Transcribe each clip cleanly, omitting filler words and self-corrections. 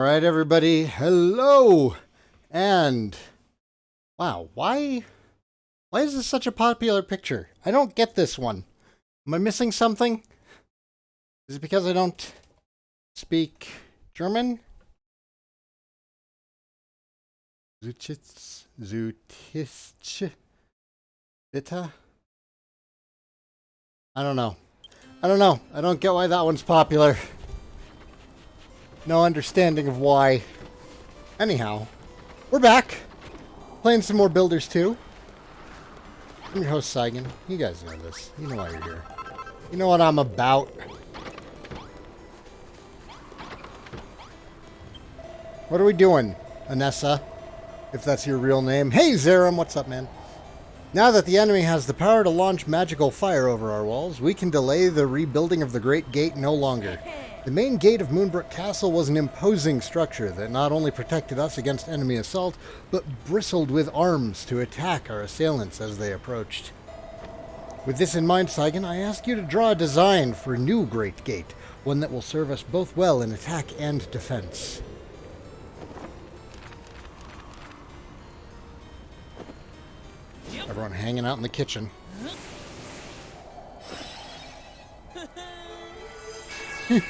All right, everybody. Hello. And wow, why is this such a popular picture? I don't get this one. Am I missing something? Is it because I don't speak German? Zutist, bitte? I don't know. I don't get why that one's popular. No understanding of why. Anyhow, we're back. Playing some more Builders 2. I'm your host, Saigan. You guys know this. You know why you're here. You know what I'm about. What are we doing, Anessa? If that's your real name. Hey, Zerum, what's up, man? Now that the enemy has the power to launch magical fire over our walls, we can delay the rebuilding of the Great Gate no longer. The main gate of Moonbrook Castle was an imposing structure that not only protected us against enemy assault, but bristled with arms to attack our assailants as they approached. With this in mind, Saigan, I ask you to draw a design for a new Great Gate, one that will serve us both well in attack and defense. Everyone hanging out in the kitchen.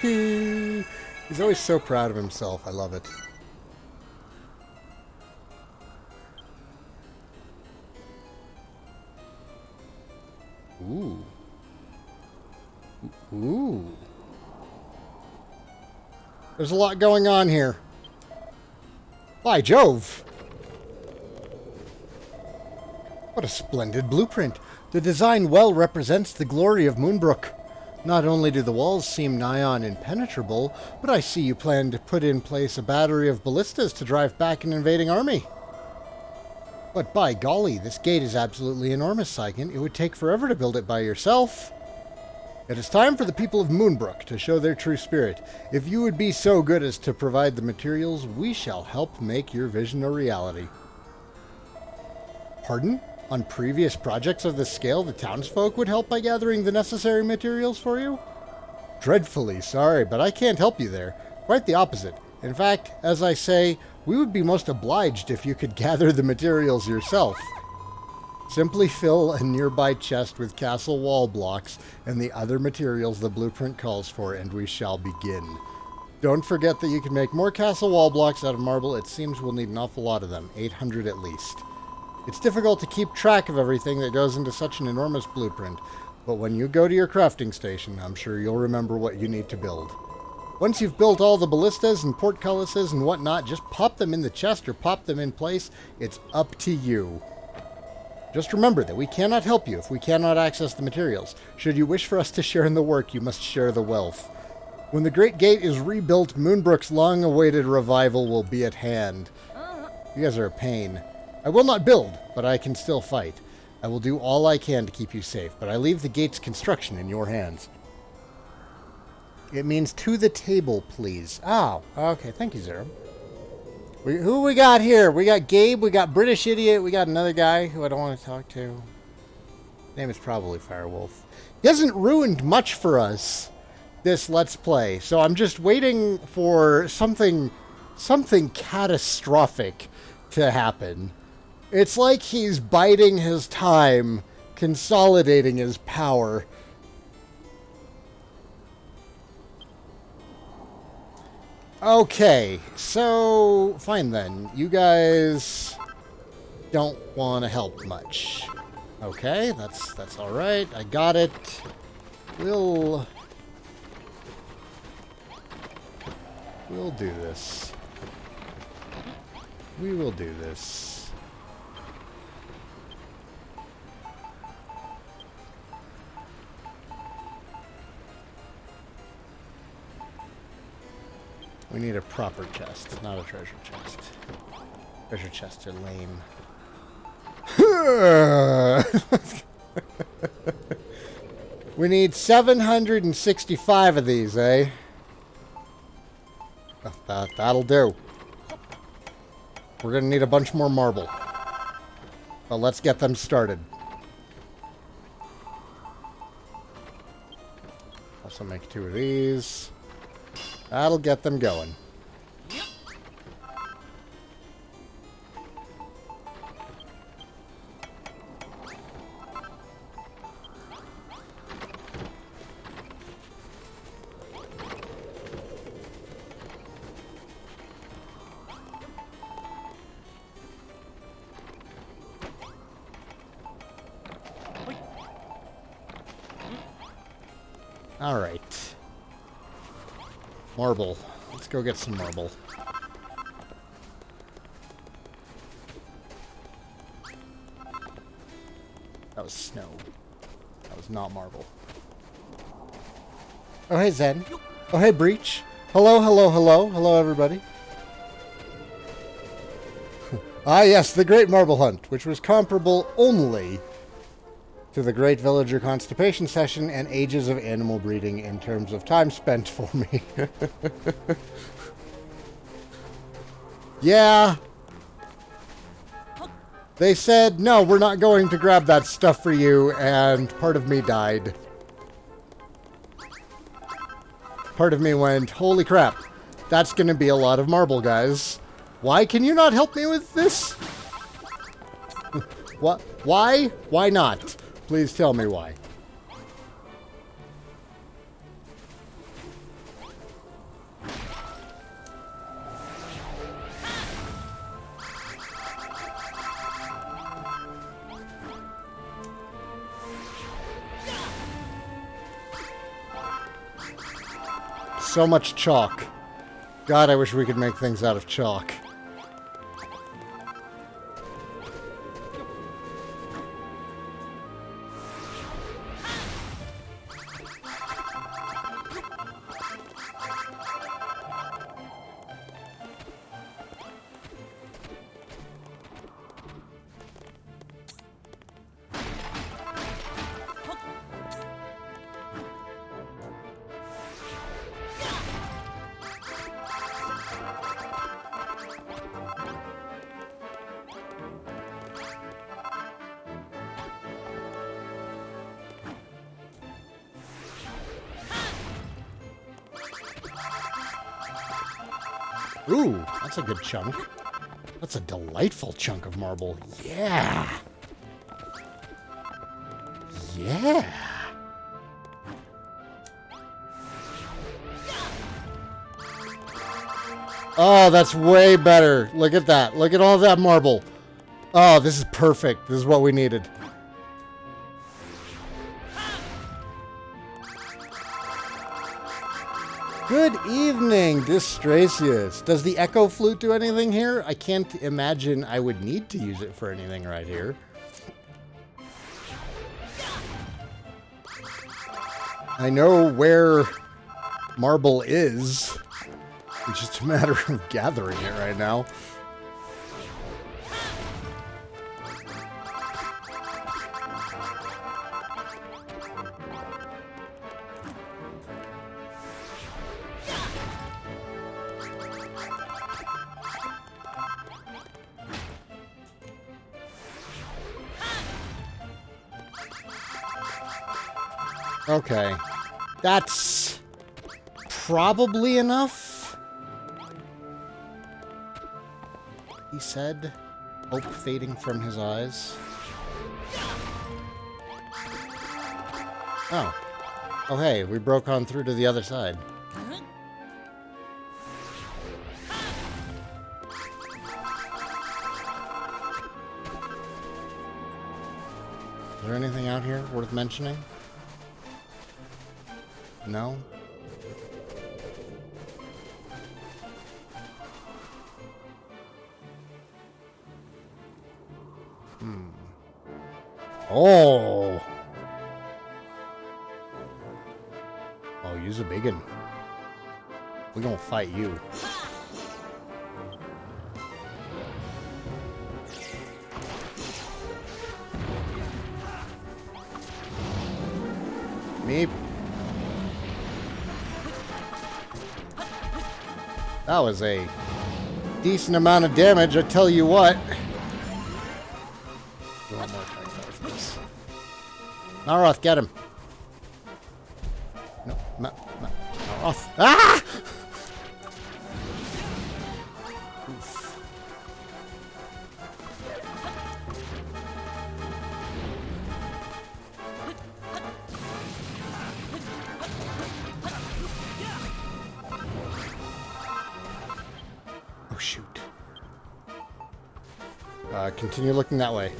He's always so proud of himself. I love it. Ooh. Ooh. There's a lot going on here. By Jove! What a splendid blueprint. The design well represents the glory of Moonbrook. Not only do the walls seem nigh on impenetrable, but I see you plan to put in place a battery of ballistas to drive back an invading army. But by golly, this gate is absolutely enormous, Saigan. It would take forever to build it by yourself. It is time for the people of Moonbrook to show their true spirit. If you would be so good as to provide the materials, we shall help make your vision a reality. Pardon? On previous projects of this scale, the townsfolk would help by gathering the necessary materials for you? Dreadfully sorry, but I can't help you there. Quite the opposite. In fact, as I say, we would be most obliged if you could gather the materials yourself. Simply fill a nearby chest with castle wall blocks and the other materials the blueprint calls for, and we shall begin. Don't forget that you can make more castle wall blocks out of marble. It seems we'll need an awful lot of them, 800 at least. It's difficult to keep track of everything that goes into such an enormous blueprint, but when you go to your crafting station, I'm sure you'll remember what you need to build. Once you've built all the ballistas and portcullises and whatnot, just pop them in the chest or pop them in place. It's up to you. Just remember that we cannot help you if we cannot access the materials. Should you wish for us to share in the work, you must share the wealth. When the Great Gate is rebuilt, Moonbrook's long-awaited revival will be at hand. You guys are a pain. I will not build, but I can still fight. I will do all I can to keep you safe, but I leave the gate's construction in your hands. It means to the table, please. Oh, okay. Thank you, Zero. Who we got here? We got Gabe, we got British Idiot, we got another guy who I don't want to talk to. His name is probably Firewolf. He hasn't ruined much for us, this Let's Play, so I'm just waiting for something catastrophic to happen. It's like he's biding his time, consolidating his power. Okay, so fine then. You guys don't want to help much. Okay, that's all right. I got it. We'll do this. We will do this. We need a proper chest, not a treasure chest. Treasure chests are lame. We need 765 of these, eh? That'll do. We're gonna need a bunch more marble. But let's get them started. Also make 2 of these. That'll get them going. Alright. Marble. Let's go get some marble. That was snow. That was not marble. Oh, hey, Zen. Oh, hey, Breach. Hello, hello, hello. Hello, everybody. Ah, yes, the Great Marble Hunt, which was comparable only to the Great Villager Constipation Session and Ages of Animal Breeding in terms of time spent for me. Yeah. They said, no, we're not going to grab that stuff for you, and part of me died. Part of me went, holy crap, that's going to be a lot of marble, guys. Why can you not help me with this? What? Why? Why not? Please tell me why. So much chalk. God, I wish we could make things out of chalk. Ooh, that's a good chunk. That's a delightful chunk of marble. Yeah. Yeah. Oh, that's way better. Look at that. Look at all that marble. Oh, this is perfect. This is what we needed. Good evening, Distracius. Does the echo flute do anything here? I can't imagine I would need to use it for anything right here. I know where marble is. It's just a matter of gathering it right now. Okay, that's probably enough, he said, hope fading from his eyes. Oh. Oh, hey, we broke on through to the other side. Is there anything out here worth mentioning? No? Oh! Oh, use a biggin. We're gonna fight you. Meep. That was a decent amount of damage, I tell you what. Naroth, get him. No, Naroth. Ah! Oof. Oh, shoot. Continue looking that way.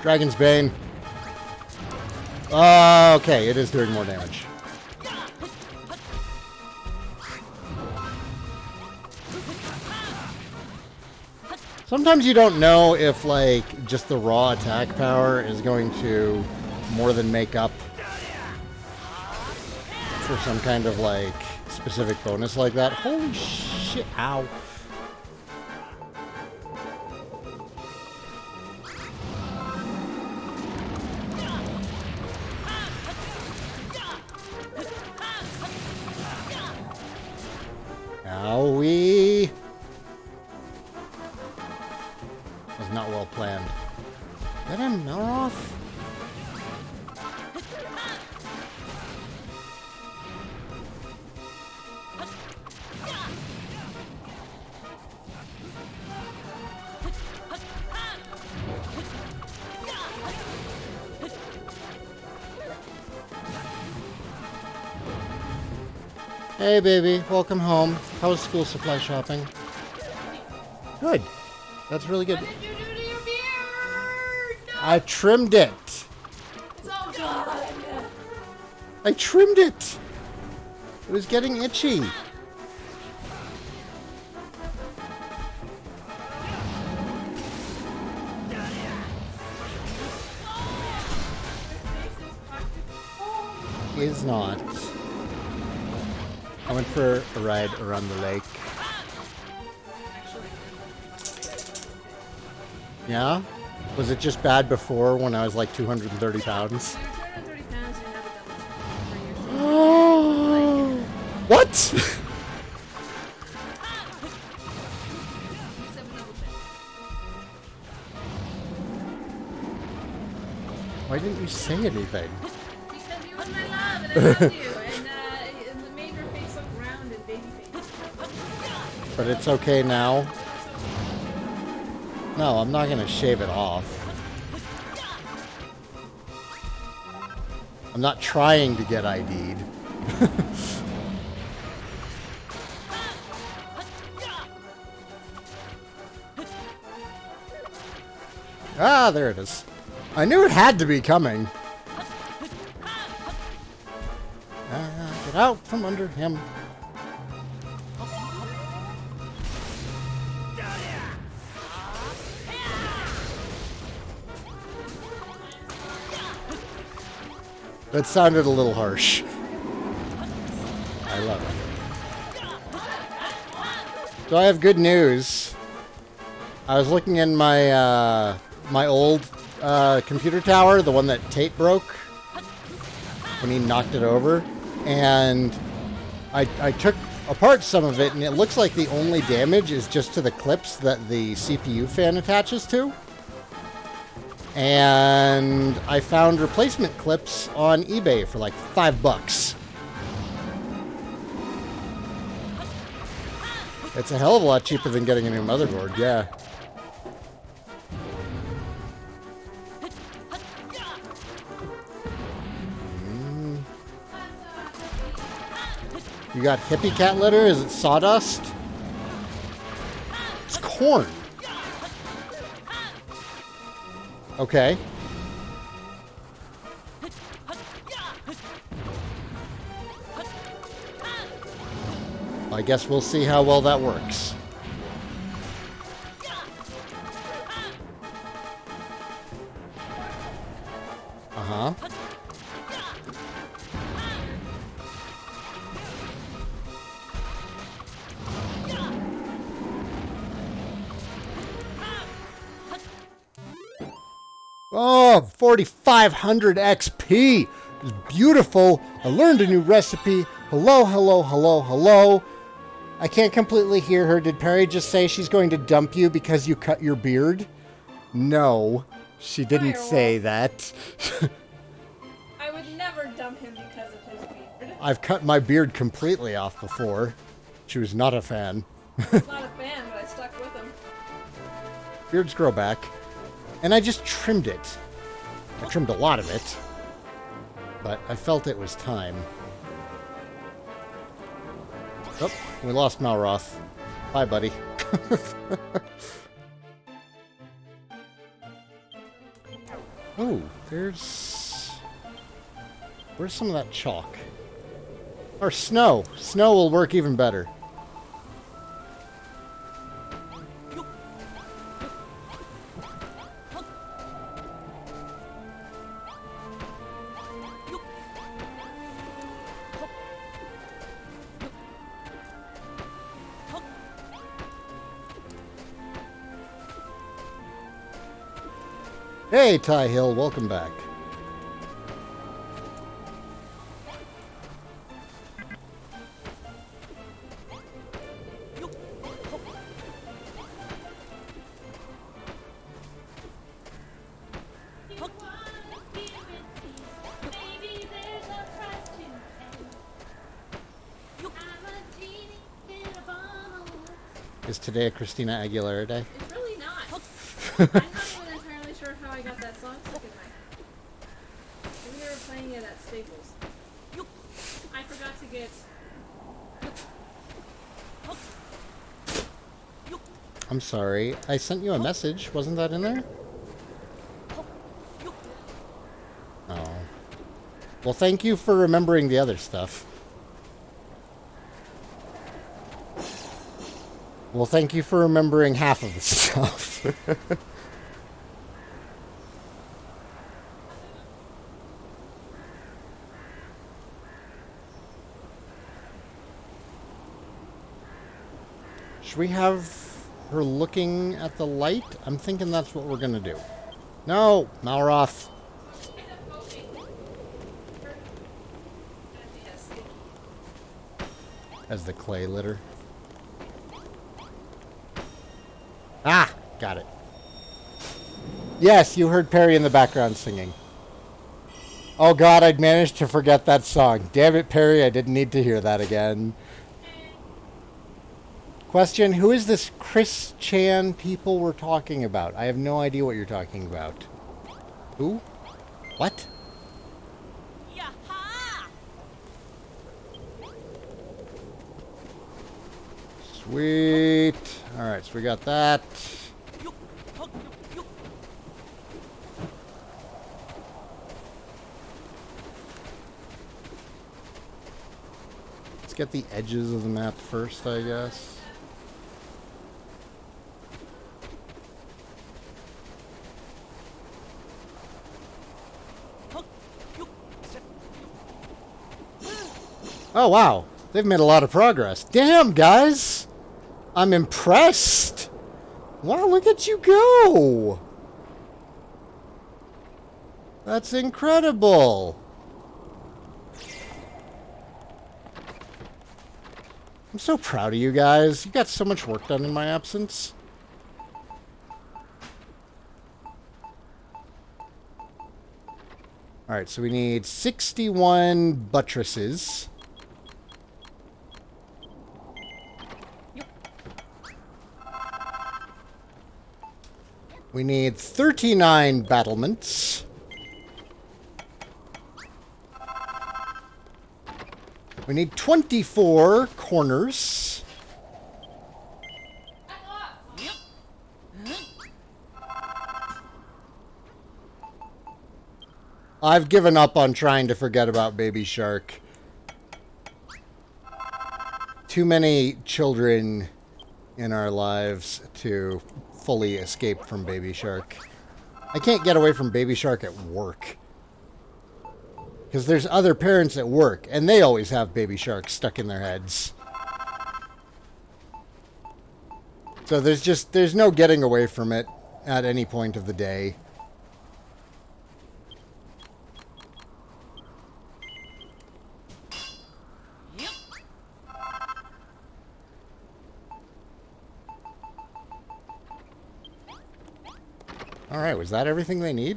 Dragon's Bane. Okay, it is doing more damage. Sometimes you don't know if, like, just the raw attack power is going to more than make up for some kind of, like, specific bonus like that. Holy shit. Ow. Owie. Was not well planned. Get him, Melroth. Hey, baby. Welcome home. How was school supply shopping? Good. That's really good. What did you do to your beard? No. I trimmed it. So good. I trimmed it. It was getting itchy. Is not. I went for a ride around the lake. Yeah? Was it just bad before when I was like 230 pounds? You're 230 pounds and you never done this Oh. What? Why didn't you say anything? Because you was my love and I loved you and it made your face look round and baby face. But it's okay now. No, I'm not going to shave it off. I'm not trying to get ID'd. Ah, there it is. I knew it had to be coming. Get out from under him. That sounded a little harsh. I love it. So I have good news. I was looking in my my old computer tower, the one that Tate broke when he knocked it over, and I took apart some of it, and it looks like the only damage is just to the clips that the CPU fan attaches to. And I found replacement clips on eBay for like $5. It's a hell of a lot cheaper than getting a new motherboard, yeah. You got hippie cat litter? Is it sawdust? It's corn. Okay. I guess we'll see how well that works. Uh-huh. Oh, 4,500 XP. It's beautiful. I learned a new recipe. Hello, hello, hello, hello. I can't completely hear her. Did Perry just say she's going to dump you because you cut your beard? No, she didn't say that. I would never dump him because of his beard. I've cut my beard completely off before. She was not a fan. Not a fan, but I stuck with him. Beards grow back. And I just trimmed it. I trimmed a lot of it. But I felt it was time. Oh, we lost Malroth. Bye, buddy. Oh, where's some of that chalk? Or snow. Snow will work even better. Hey, Ty Hill, welcome back. Is today a Christina Aguilera day? It's really not. I'm not even entirely sure how I got that song stuck in my head. We were playing it at Staples. I forgot to get... I'm sorry. I sent you a message. Wasn't that in there? Oh. Well, thank you for remembering the other stuff. Well, thank you for remembering half of the stuff. Should we have her looking at the light? I'm thinking that's what we're gonna do. No, Malroth. As the clay litter. Ah, got it. Yes, you heard Perry in the background singing. Oh god, I'd managed to forget that song. Damn it, Perry, I didn't need to hear that again. Question, who is this Chris Chan people we're talking about? I have no idea what you're talking about. Who? What? Sweet. Alright, so we got that. Let's get the edges of the map first, I guess. Oh, wow. They've made a lot of progress. Damn, guys! I'm impressed! Wow, look at you go! That's incredible! I'm so proud of you guys. You got so much work done in my absence. Alright, so we need 61 buttresses. We need 39 battlements. We need 24 corners. I've given up on trying to forget about Baby Shark. Too many children in our lives to fully escape from Baby Shark. I can't get away from Baby Shark at work. Because there's other parents at work, and they always have Baby Shark stuck in their heads. So there's no getting away from it at any point of the day. Alright, was that everything they need?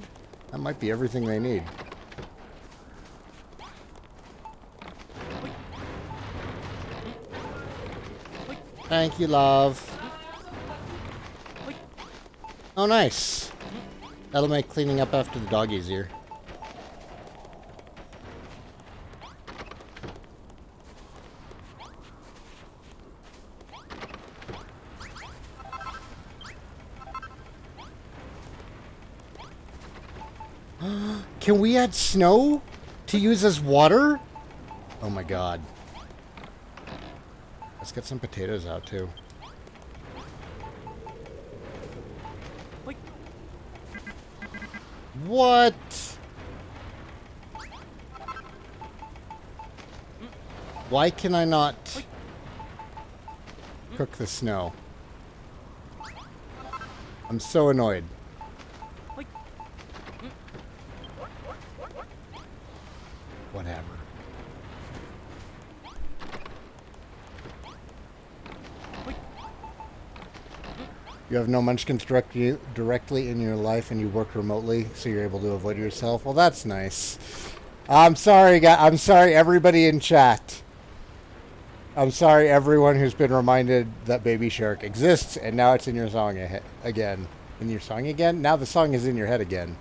That might be everything they need. Thank you, love. Oh, nice. That'll make cleaning up after the dog easier. Can we add snow to use as water? Oh my god. Let's get some potatoes out too. What? Why can I not cook the snow? I'm so annoyed. Whatever. You have no munchkins directly in your life and you work remotely, so you're able to avoid yourself. Well, that's nice. I'm sorry, guys. I'm sorry, everybody in chat. I'm sorry, everyone who's been reminded that Baby Shark exists, and now it's in your song again. In your song again? Now the song is in your head again.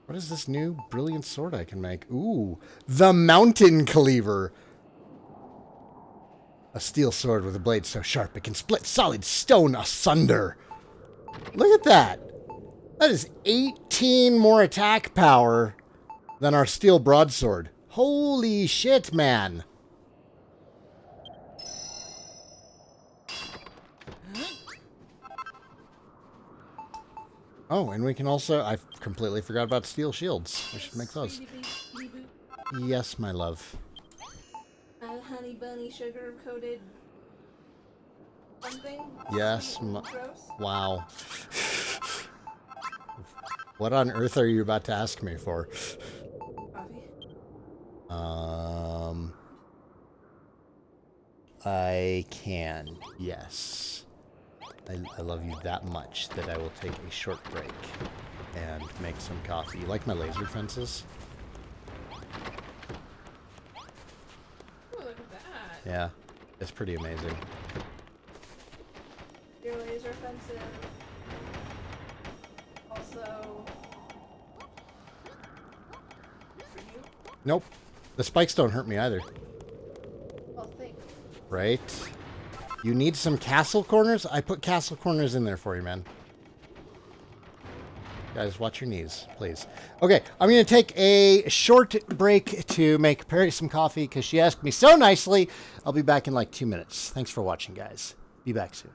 What is this new brilliant sword I can make? Ooh, the Mountain Cleaver. A steel sword with a blade so sharp it can split solid stone asunder. Look at that. That is 18 more attack power than our steel broadsword. Holy shit, man. Oh, and we can also... I completely forgot about steel shields. We should make those. Yes, my love. Honey bunny sugar coated something? Yes. Gross? Wow. What on earth are you about to ask me for? Coffee. I can. Yes. I love you that much that I will take a short break and make some coffee. You like my laser fences? Ooh, look at that. Yeah, it's pretty amazing. Your laser fences. Also... for you? Nope. The spikes don't hurt me either. Well, thanks. Right? You need some castle corners? I put castle corners in there for you, man. Guys, watch your knees, please. Okay, I'm going to take a short break to make Perry some coffee because she asked me so nicely. I'll be back in like 2 minutes. Thanks for watching, guys. Be back soon.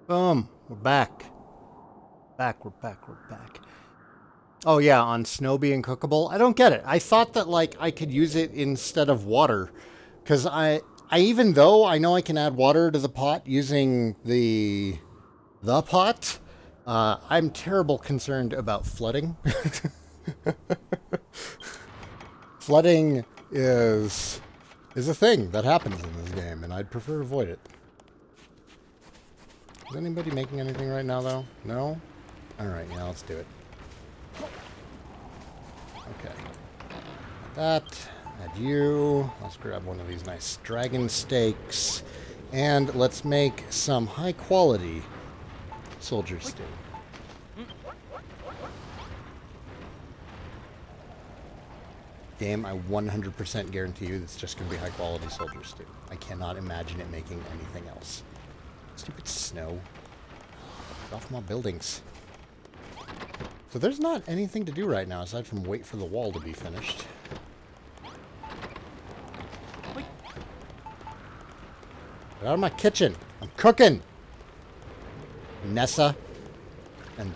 Boom. We're back. We're back. Oh yeah, on snow being cookable? I don't get it. I thought that, like, I could use it instead of water. Because I even though I know I can add water to the pot using the pot, I'm terrible concerned about flooding. Flooding is a thing that happens in this game, and I'd prefer to avoid it. Is anybody making anything right now, though? No? Alright, yeah, let's do it. Okay. That. Add you. Let's grab one of these nice dragon steaks. And let's make some high-quality soldier stew. Game, I 100% guarantee you it's just going to be high-quality soldier stew. I cannot imagine it making anything else. Stupid snow. Get off my buildings. So there's not anything to do right now aside from wait for the wall to be finished. Get out of my kitchen. I'm cooking. Nessa. And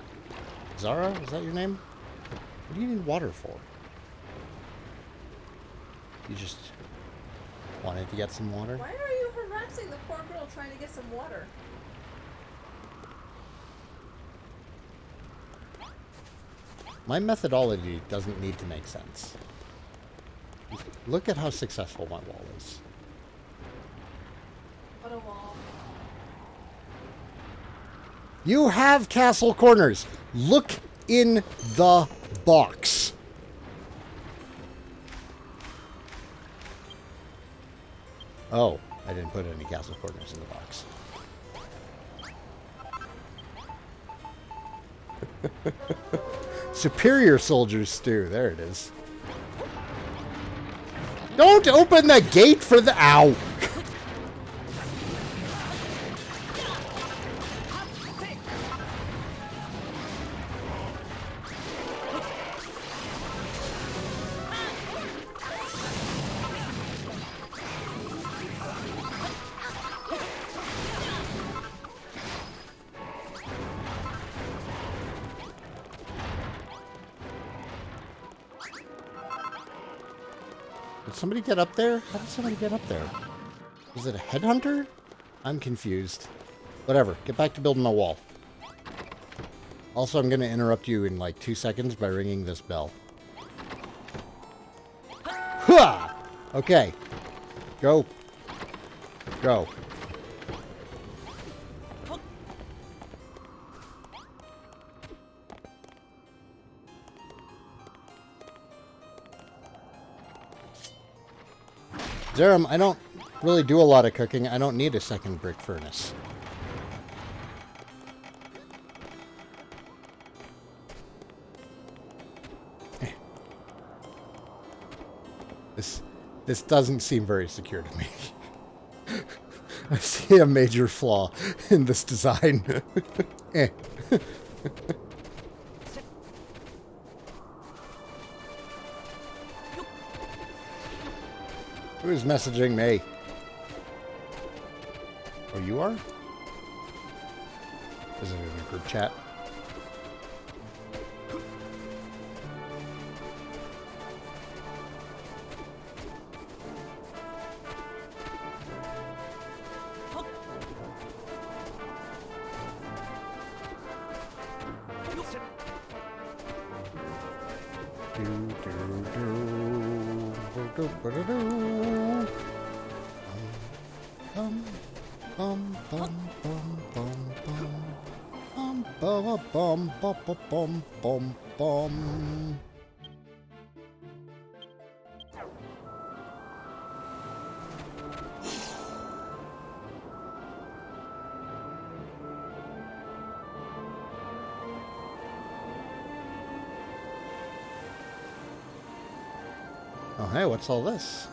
Zara, is that your name? What do you need water for? You just wanted to get some water? Why are you harassing the poor girl trying to get some water? My methodology doesn't need to make sense. Look at how successful my wall is. What a wall. You have castle corners. Look in the box. Oh, I didn't put any castle corners in the box. Superior soldiers stew. There it is. Don't open the gate for the... Ow! Did somebody get up there? How did somebody get up there? Was it a headhunter? I'm confused. Whatever. Get back to building my wall. Also, I'm going to interrupt you in like 2 seconds by ringing this bell. Hua! Okay. Go. Go. Zerum, I don't really do a lot of cooking. I don't need a second brick furnace. This doesn't seem very secure to me. I see a major flaw in this design. Who's messaging me? Oh, you are? Is it in a group chat? Oh, hey, what's all this?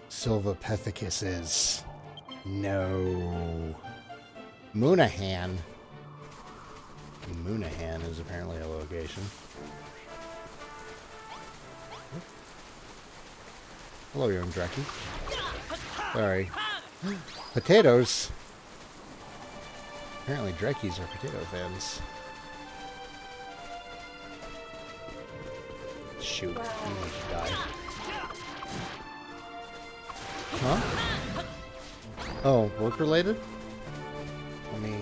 Silvopithecus. No. Moonahan. Moonahan is apparently a location. Hello, young Dreki. Sorry. Potatoes. Apparently Drekis are potato fans. Shoot. You need to die. Huh? Oh, work-related? Let me...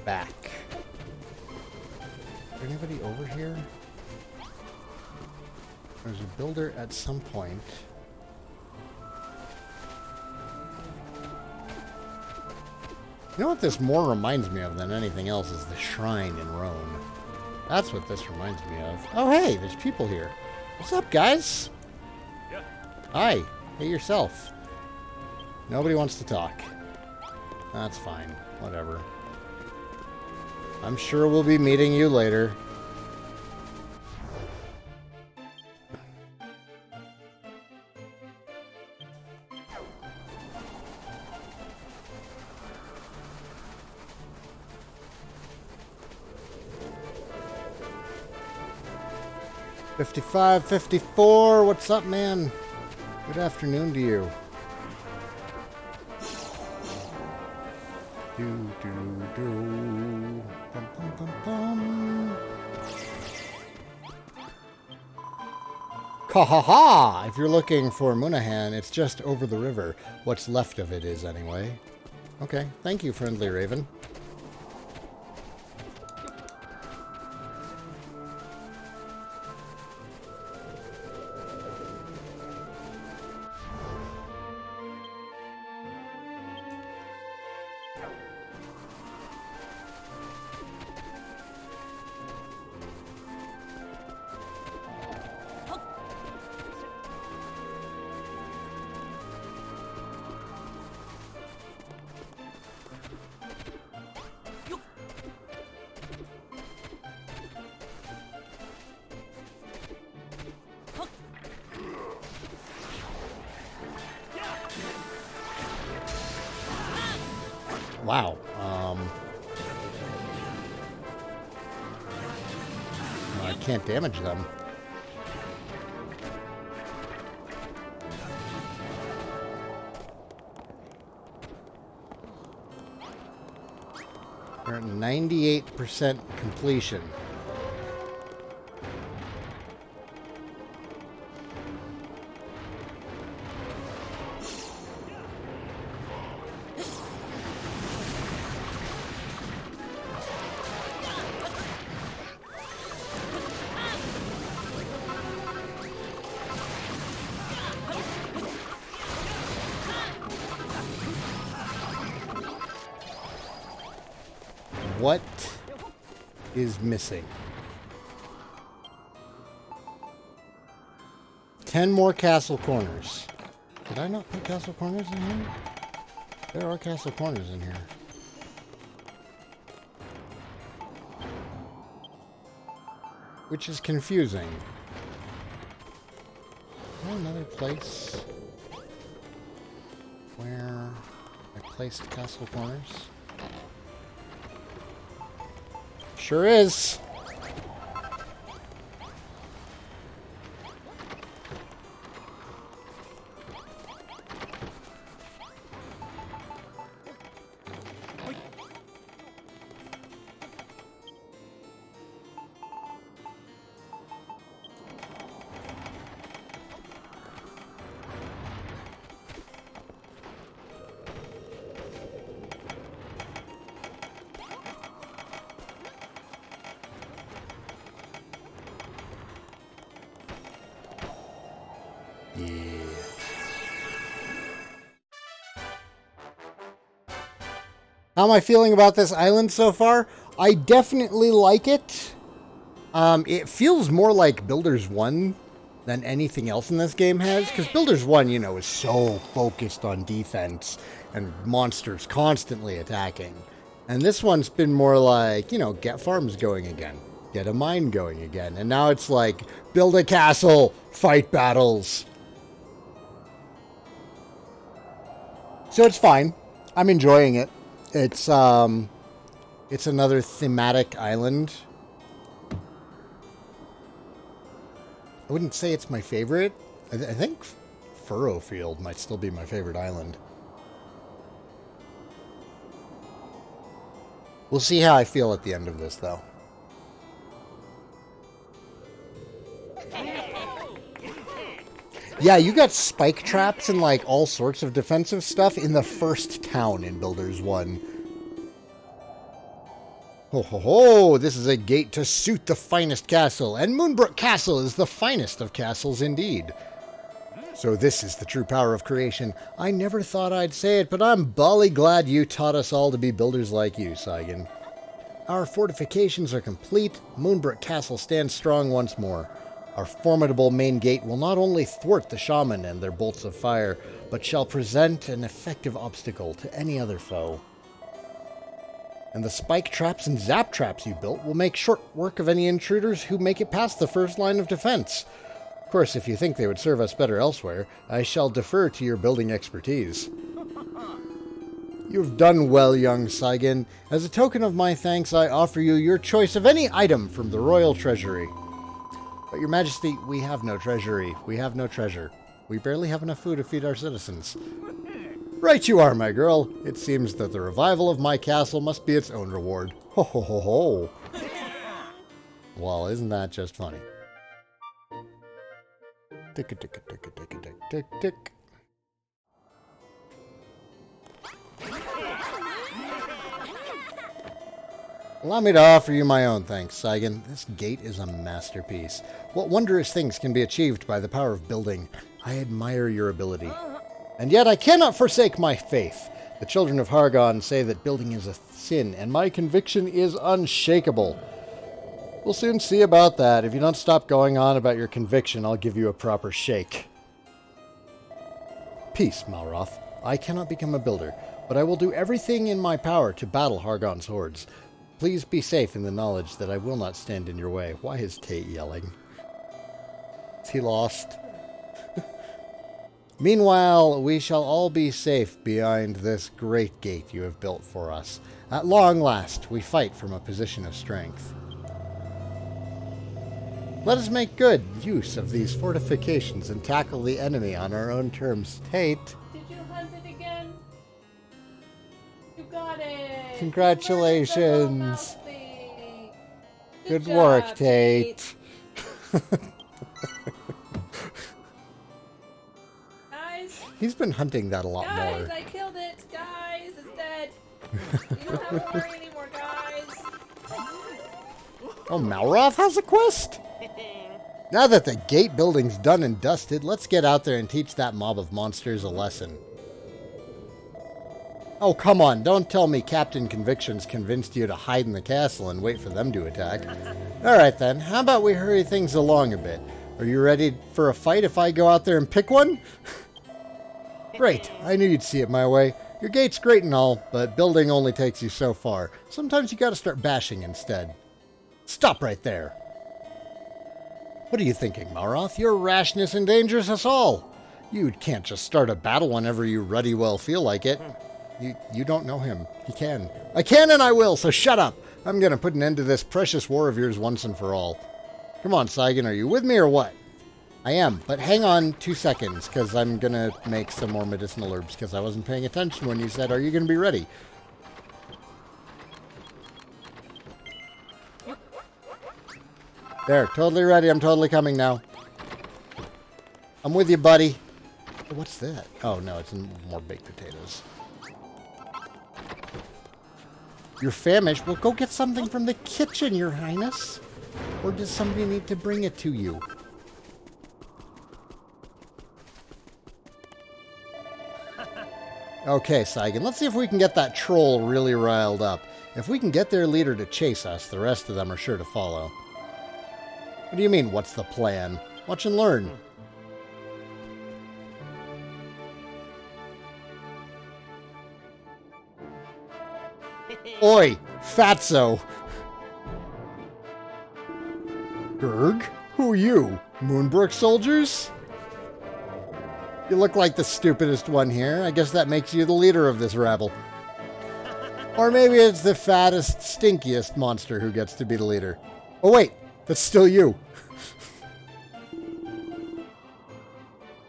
back. Is there anybody over here? There's a builder at some point. You know what this more reminds me of than anything else is the shrine in Rome. That's what this reminds me of. Oh hey, there's people here. What's up, guys? Yeah. Hi. Hey yourself. Nobody wants to talk. That's fine. Whatever. I'm sure we'll be meeting you later. $55, $54. What's up, man? Good afternoon to you. Do do do. Bum, bum, bum, bum. Ha ha ha! If you're looking for Moonahan, it's just over the river. What's left of it is, anyway. Okay, thank you, friendly raven. Wow. I can't damage them. They're at 98% completion. What is missing? 10 more castle corners. Did I not put castle corners in here? There are castle corners in here. Which is confusing. Is there another place where I placed castle corners? Sure is. How am I feeling about this island so far? I definitely like it. It feels more like Builders 1 than anything else in this game has. Because Builders 1, you know, is so focused on defense and monsters constantly attacking. And this one's been more like, you know, get farms going again. Get a mine going again. And now it's like, build a castle, fight battles. So it's fine. I'm enjoying it. It's another thematic island. I wouldn't say it's my favorite. I think Furrowfield might still be my favorite island. We'll see how I feel at the end of this, though. Yeah, you got spike traps and like all sorts of defensive stuff in the first town in Builders 1. Ho ho ho, this is a gate to suit the finest castle, and Moonbrook Castle is the finest of castles indeed. So this is the true power of creation. I never thought I'd say it, but I'm bally glad you taught us all to be builders like you, Saigan. Our fortifications are complete. Moonbrook Castle stands strong once more. Our formidable main gate will not only thwart the shaman and their bolts of fire, but shall present an effective obstacle to any other foe. And the spike traps and zap traps you built will make short work of any intruders who make it past the first line of defense. Of course, if you think they would serve us better elsewhere, I shall defer to your building expertise. You've done well, young Saigan. As a token of my thanks, I offer you your choice of any item from the royal treasury. But your majesty, we have no treasury. We have no treasure. We barely have enough food to feed our citizens. Right you are, my girl. It seems that the revival of my castle must be its own reward. Ho ho ho ho. Well, isn't that just funny? Tick tick tick tick tick tick tick tick. Allow me to offer you my own thanks, Saigan. This gate is a masterpiece. What wondrous things can be achieved by the power of building. I admire your ability. And yet I cannot forsake my faith. The children of Hargon say that building is a sin, and my conviction is unshakable. We'll soon see about that. If you don't stop going on about your conviction, I'll give you a proper shake. Peace, Malroth. I cannot become a builder, but I will do everything in my power to battle Hargon's hordes. Please be safe in the knowledge that I will not stand in your way. Why is Tate yelling? Is he lost? Meanwhile, we shall all be safe behind this great gate you have built for us. At long last, we fight from a position of strength. Let us make good use of these fortifications and tackle the enemy on our own terms. Tate. Did you hunt it again? You got it! Congratulations! Good job, work, Tate. Guys! He's been hunting that a lot Guys, more. I killed it! Guys, it's dead! You don't have to worry anymore, guys! Oh, Malroth has a quest? Now that the gate building's done and dusted, let's get out there and teach that mob of monsters a lesson. Oh, come on, don't tell me Captain Convictions convinced you to hide in the castle and wait for them to attack. Alright then, how about we hurry things along a bit? Are you ready for a fight if I go out there and pick one? Great, I knew you'd see it my way. Your gate's great and all, but building only takes you so far. Sometimes you gotta start bashing instead. Stop right there. What are you thinking, Malroth? Your rashness endangers us all. You can't just start a battle whenever you ruddy well feel like it. You don't know him. He can. I can and I will, so shut up. I'm going to put an end to this precious war of yours once and for all. Come on, Saigan, are you with me or what? I am, but hang on 2 seconds, because I'm going to make some more medicinal herbs, because I wasn't paying attention when you said, are you going to be ready? There, totally ready. I'm totally coming now. I'm with you, buddy. What's that? Oh, no, it's more baked potatoes. You're famished? Well, go get something from the kitchen, Your Highness. Or does somebody need to bring it to you? Okay, Saigan, let's see if we can get that troll really riled up. If we can get their leader to chase us, the rest of them are sure to follow. What do you mean, what's the plan? Watch and learn. Oi, fatso. Gerg? Who are you? Moonbrook soldiers? You look like the stupidest one here. I guess that makes you the leader of this rabble. Or maybe it's the fattest, stinkiest monster who gets to be the leader. Oh wait, that's still you.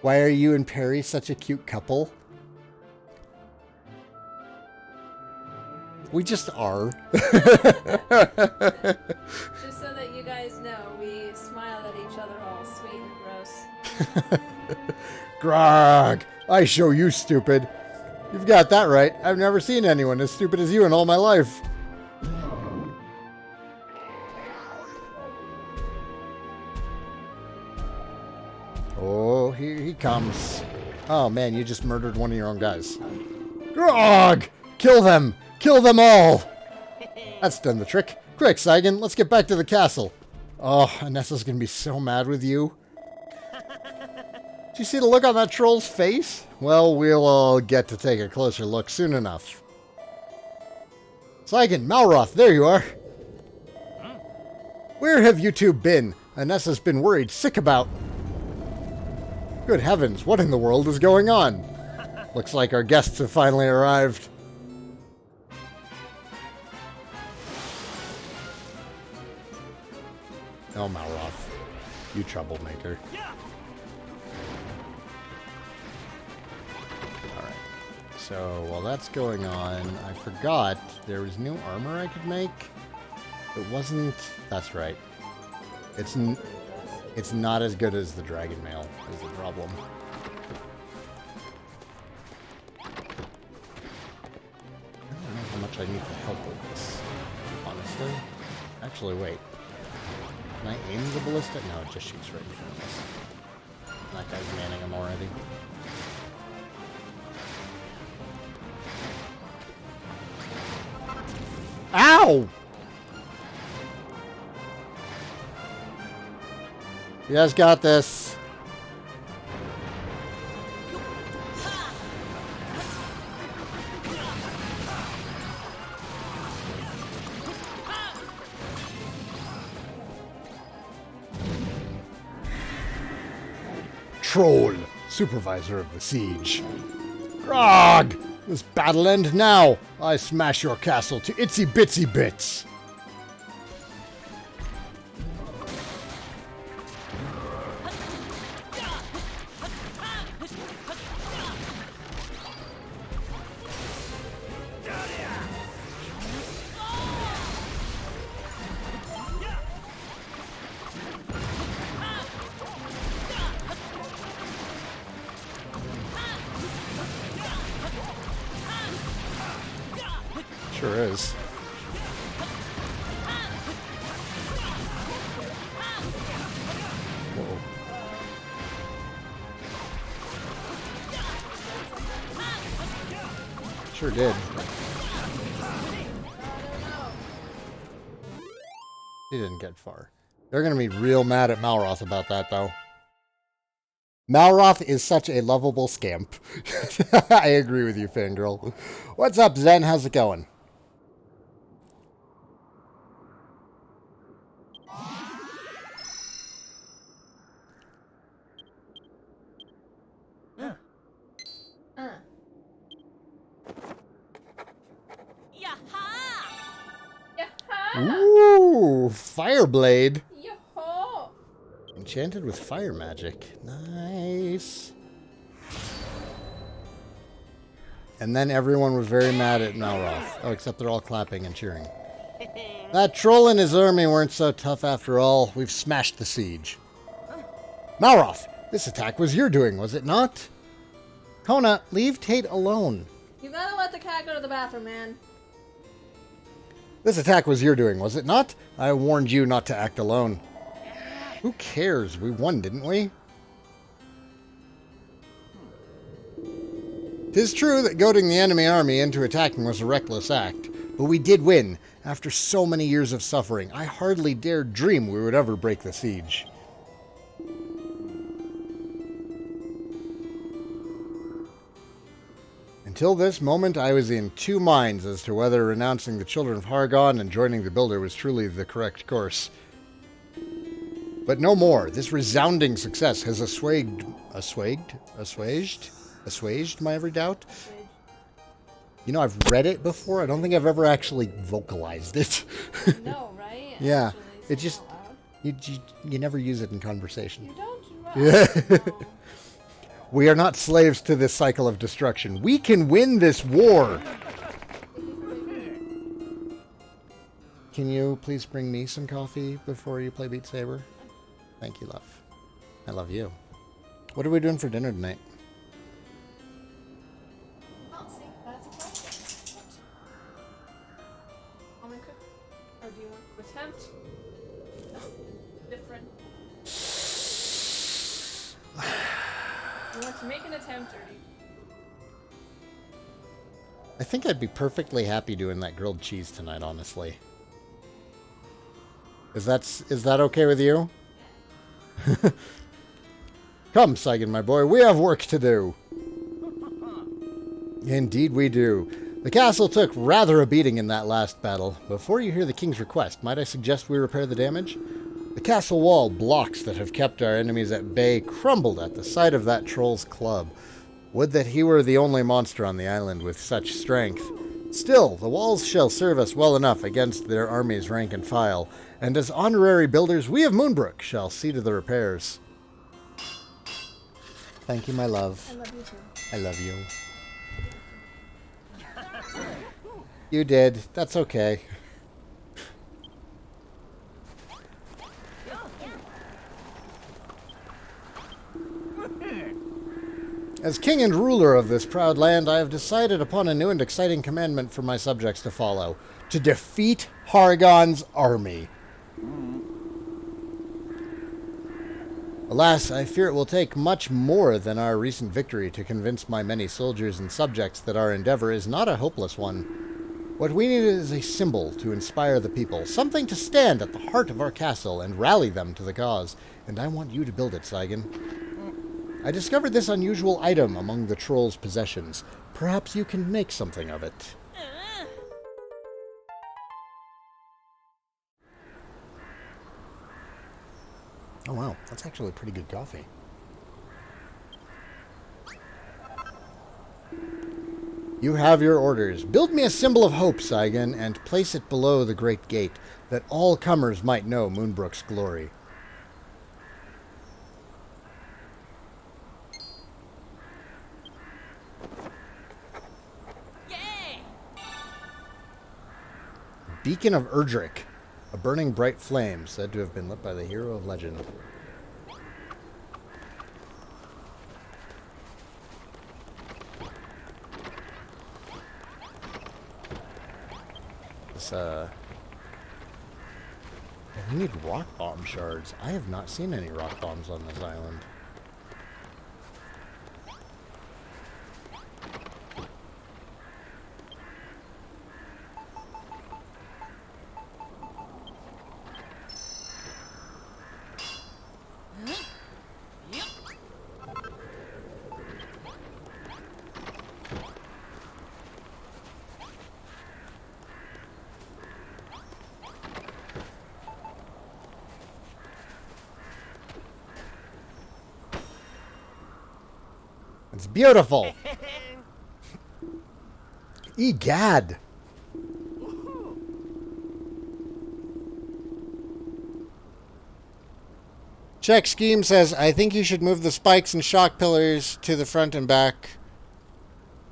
Why are you and Perry such a cute couple? We just are. Just so that you guys know, we smile at each other all sweet and gross. Grog, I show you stupid. You've got that right. I've never seen anyone as stupid as you in all my life. Oh, here he comes. Oh man, you just murdered one of your own guys. Grog! Kill them! Kill them all! That's done the trick. Quick, Saigan, let's get back to the castle. Oh, Anessa's gonna be so mad with you. Did you see the look on that troll's face? Well, we'll all get to take a closer look soon enough. Saigan, Malroth, there you are. Where have you two been? Anessa's been worried sick about... Good heavens, what in the world is going on? Looks like our guests have finally arrived. Oh, Malroth, you troublemaker. Alright, so while that's going on, I forgot there was new armor I could make. It wasn't... That's right. It's not as good as the dragon mail, is the problem. I don't know how much I need to help with this, honestly. Actually, wait. Can I aim the ballista? No, it just shoots right in front of us. That guy's manning him already. Ow! You guys got this. Troll, supervisor of the siege. Grog! This battle end now. I smash your castle to itsy bitsy bits. Sure is. Whoa. Sure did. He didn't get far. They're going to be real mad at Malroth about that, though. Malroth is such a lovable scamp. I agree with you, fangirl. What's up, Zen? How's it going? Ooh, Fireblade. Yo-ho! Enchanted with fire magic. Nice. And then everyone was very mad at Malroth. Oh, except they're all clapping and cheering. That troll and his army weren't so tough after all. We've smashed the siege. Malroth, this attack was your doing, was it not? Kona, leave Tate alone. You gotta let the cat go to the bathroom, man. This attack was your doing, was it not? I warned you not to act alone. Who cares? We won, didn't we? 'Tis true that goading the enemy army into attacking was a reckless act, but we did win. After so many years of suffering, I hardly dared dream we would ever break the siege. Until this moment, I was in two minds as to whether renouncing the children of Hargon and joining the Builder was truly the correct course. But no more. This resounding success has assuaged my every doubt. You know, I've read it before. I don't think I've ever actually vocalized it. No, right? Yeah. Actually, It just... You never use it in conversation. You don't? Yeah. No. We are not slaves to this cycle of destruction. We can win this war. Can you please bring me some coffee before you play Beat Saber? Thank you, love. I love you. What are we doing for dinner tonight? Oh, see, that's a question. What? Almond cook? Or do you want to attempt? That's different. You want to make an attempt, or do you... I think I'd be perfectly happy doing that grilled cheese tonight, honestly. Is that okay with you? Come, Saigan, my boy, we have work to do. Indeed we do. The castle took rather a beating in that last battle. Before you hear the king's request, might I suggest we repair the damage? The castle wall blocks that have kept our enemies at bay crumbled at the sight of that troll's club. Would that he were the only monster on the island with such strength. Still, the walls shall serve us well enough against their army's rank and file, and as honorary builders, we of Moonbrook shall see to the repairs. Thank you, my love. I love you too. I love you. You did. That's okay. As king and ruler of this proud land, I have decided upon a new and exciting commandment for my subjects to follow. To defeat Hargon's army. Alas, I fear it will take much more than our recent victory to convince my many soldiers and subjects that our endeavor is not a hopeless one. What we need is a symbol to inspire the people, something to stand at the heart of our castle and rally them to the cause, and I want you to build it, Saigan. I discovered this unusual item among the troll's possessions. Perhaps you can make something of it. Oh wow, that's actually pretty good coffee. You have your orders. Build me a symbol of hope, Saigan, and place it below the great gate, that all comers might know Moonbrook's glory. Yay! Beacon of Erdrick. A burning bright flame, said to have been lit by the hero of legend. This, we need rock bomb shards. I have not seen any rock bombs on this island. It's beautiful. Egad. Check Scheme says, I think you should move the spikes and shock pillars to the front and back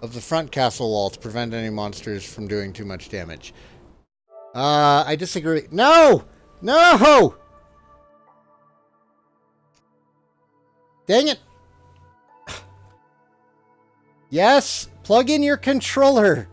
of the front castle wall to prevent any monsters from doing too much damage. I disagree. No! No! Dang it. Yes, plug in your controller.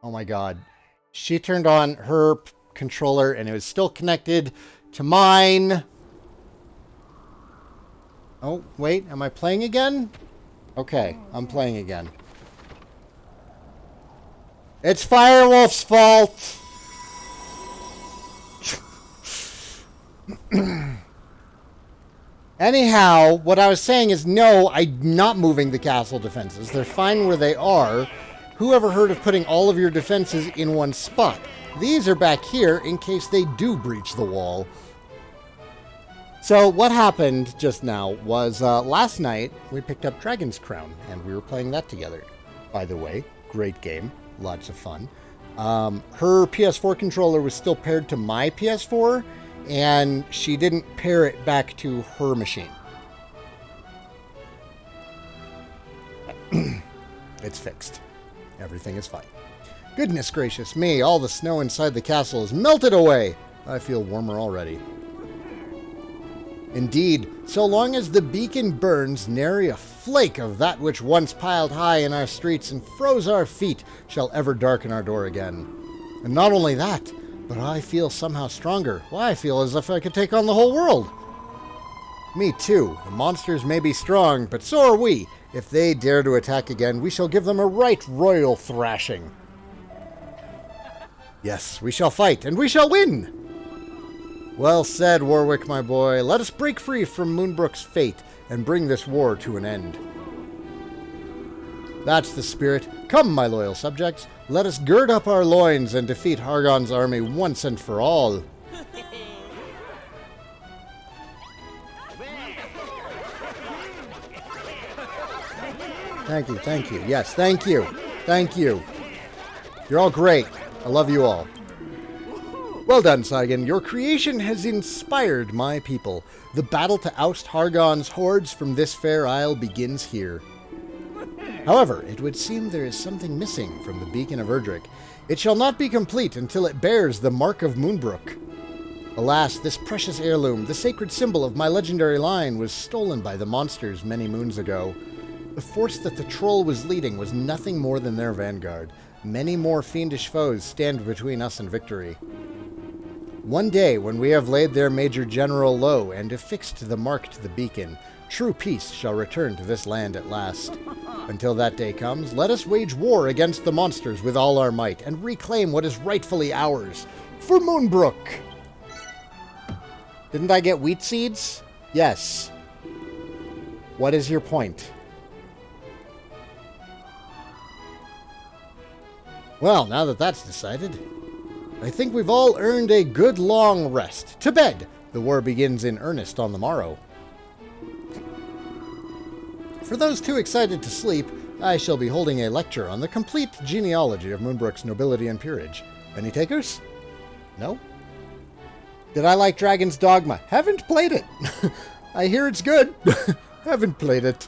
Oh my god. She turned on her controller and it was still connected to mine. Oh, wait, am I playing again? Okay, I'm playing again. It's Firewolf's fault! Anyhow, what I was saying is no, I'm not moving the castle defenses. They're fine where they are. Who ever heard of putting all of your defenses in one spot? These are back here in case they do breach the wall. So what happened just now was last night we picked up Dragon's Crown and we were playing that together. By the way, great game. Lots of fun. Her PS4 controller was still paired to my PS4 and she didn't pair it back to her machine. It's fixed. Everything is fine. Goodness gracious me, all the snow inside the castle has melted away. I feel warmer already. Indeed, so long as the beacon burns, nary a flake of that which once piled high in our streets and froze our feet shall ever darken our door again. And not only that, but I feel somehow stronger. Why, I feel as if I could take on the whole world. Me too. The monsters may be strong, but so are we. If they dare to attack again, we shall give them a right royal thrashing. Yes, we shall fight, and we shall win! Well said, Warwick, my boy. Let us break free from Moonbrook's fate and bring this war to an end. That's the spirit. Come, my loyal subjects. Let us gird up our loins and defeat Hargon's army once and for all. Thank you, thank you. Yes, thank you. Thank you. You're all great. I love you all. Well done, Saigan. Your creation has inspired my people. The battle to oust Hargon's hordes from this fair isle begins here. However, it would seem there is something missing from the beacon of Erdrick. It shall not be complete until it bears the mark of Moonbrook. Alas, this precious heirloom, the sacred symbol of my legendary line, was stolen by the monsters many moons ago. The force that the troll was leading was nothing more than their vanguard. Many more fiendish foes stand between us and victory. One day, when we have laid their major general low and affixed the mark to the beacon, true peace shall return to this land at last. Until that day comes, let us wage war against the monsters with all our might and reclaim what is rightfully ours. For Moonbrook! Didn't I get wheat seeds? Yes. What is your point? Well, now that that's decided, I think we've all earned a good long rest. To bed! The war begins in earnest on the morrow. For those too excited to sleep, I shall be holding a lecture on the complete genealogy of Moonbrook's nobility and peerage. Any takers? No? Did I like Dragon's Dogma? Haven't played it. I hear it's good. Haven't played it.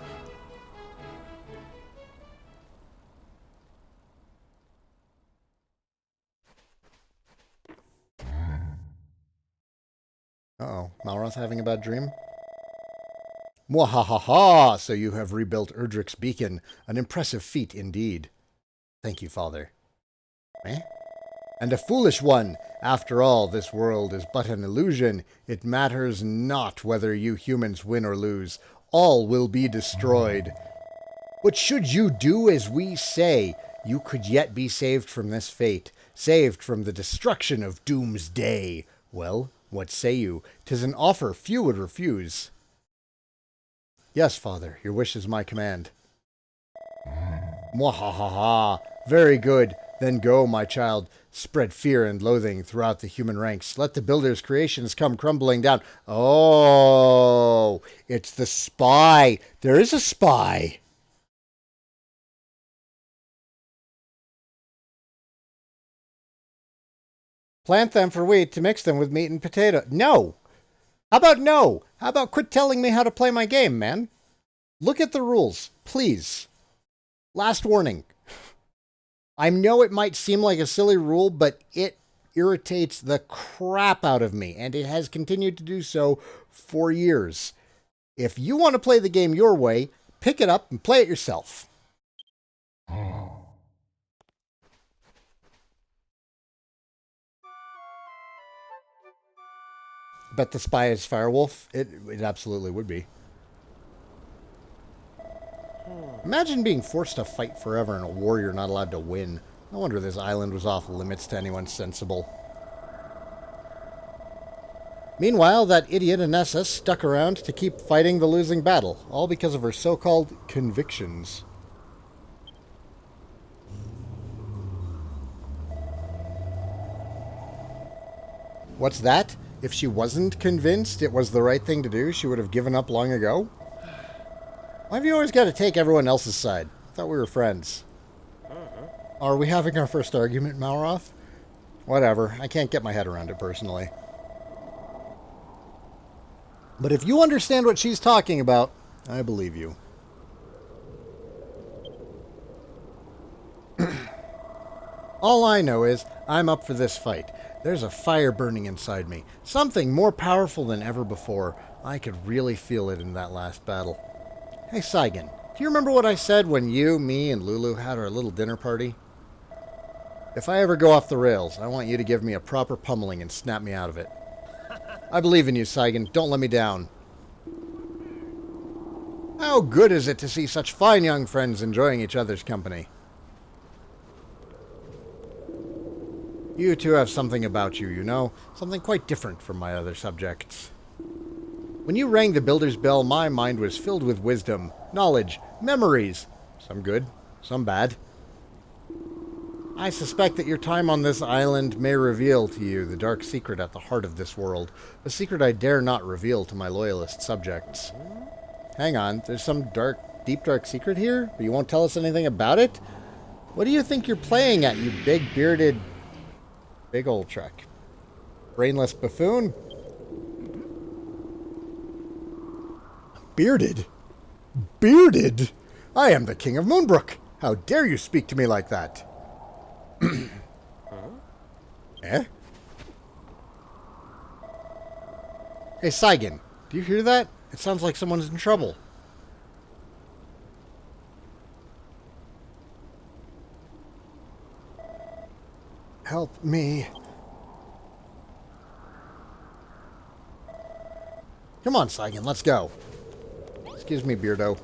Uh-oh. Malroth having a bad dream? Mwahaha! So you have rebuilt Erdrick's beacon. An impressive feat indeed. Thank you, Father. Eh? And a foolish one. After all, this world is but an illusion. It matters not whether you humans win or lose. All will be destroyed. But should you do as we say, you could yet be saved from this fate, saved from the destruction of Doomsday. Well, what say you? 'Tis an offer few would refuse. Yes, Father, your wish is my command. Mwahaha! Very good. Then go, my child. Spread fear and loathing throughout the human ranks. Let the builder's creations come crumbling down. Oh, it's the spy. There is a spy. Plant them for wheat to mix them with meat and potato. No. How about no? How about quit telling me how to play my game, man? Look at the rules, please. Last warning. I know it might seem like a silly rule, but it irritates the crap out of me, and it has continued to do so for years. If you want to play the game your way, pick it up and play it yourself. Bet the spy is Firewolf. It absolutely would be. Imagine being forced to fight forever in a war you're not allowed to win. No wonder this island was off limits to anyone sensible. Meanwhile, that idiot Anessa stuck around to keep fighting the losing battle, all because of her so-called convictions. What's that? If she wasn't convinced it was the right thing to do, she would have given up long ago? Why have you always got to take everyone else's side? I thought we were friends. Are we having our first argument, Malroth? Whatever. I can't get my head around it personally. But if you understand what she's talking about, I believe you. All I know is I'm up for this fight. There's a fire burning inside me. Something more powerful than ever before. I could really feel it in that last battle. Hey, Saigan, do you remember what I said when you, me, and Lulu had our little dinner party? If I ever go off the rails, I want you to give me a proper pummeling and snap me out of it. I believe in you, Saigan. Don't let me down. How good is it to see such fine young friends enjoying each other's company? You two have something about you, you know? Something quite different from my other subjects. When you rang the Builder's Bell, my mind was filled with wisdom, knowledge, memories. Some good, some bad. I suspect that your time on this island may reveal to you the dark secret at the heart of this world. A secret I dare not reveal to my loyalist subjects. Hang on, there's some deep dark secret here? But you won't tell us anything about it? What do you think you're playing at, you big bearded... big old truck? Brainless buffoon? Bearded? Bearded? I am the King of Moonbrook. How dare you speak to me like that? Eh? Hey, Saigan, do you hear that? It sounds like someone's in trouble. Help me. Come on, Saigan, let's go. Excuse me, Beardo.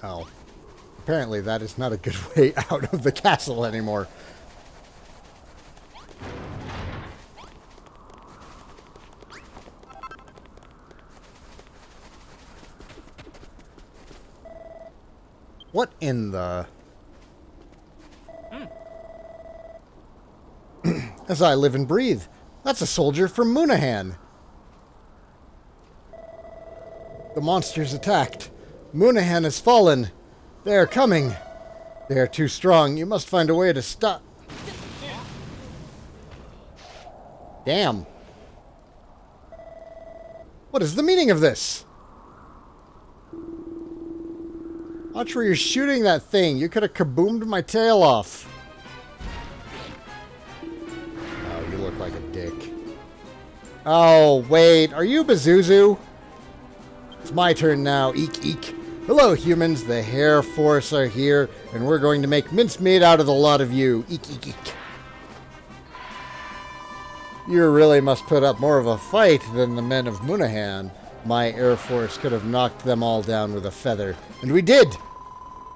Oh. Apparently that is not a good way out of the castle anymore. What in the... As I live and breathe. That's a soldier from Moonahan. The monster's attacked. Moonahan has fallen. They are coming. They are too strong. You must find a way to stop. Damn. What is the meaning of this? Watch where you're shooting that thing. You could have kaboomed my tail off. Oh, you look like a dick. Oh, wait. Are you Bazuzu? It's my turn now. Eek, eek. Hello, humans. The Hair Force are here, and we're going to make mincemeat out of the lot of you. Eek, eek, eek. You really must put up more of a fight than the men of Moonahan. My Air Force could have knocked them all down with a feather. And we did!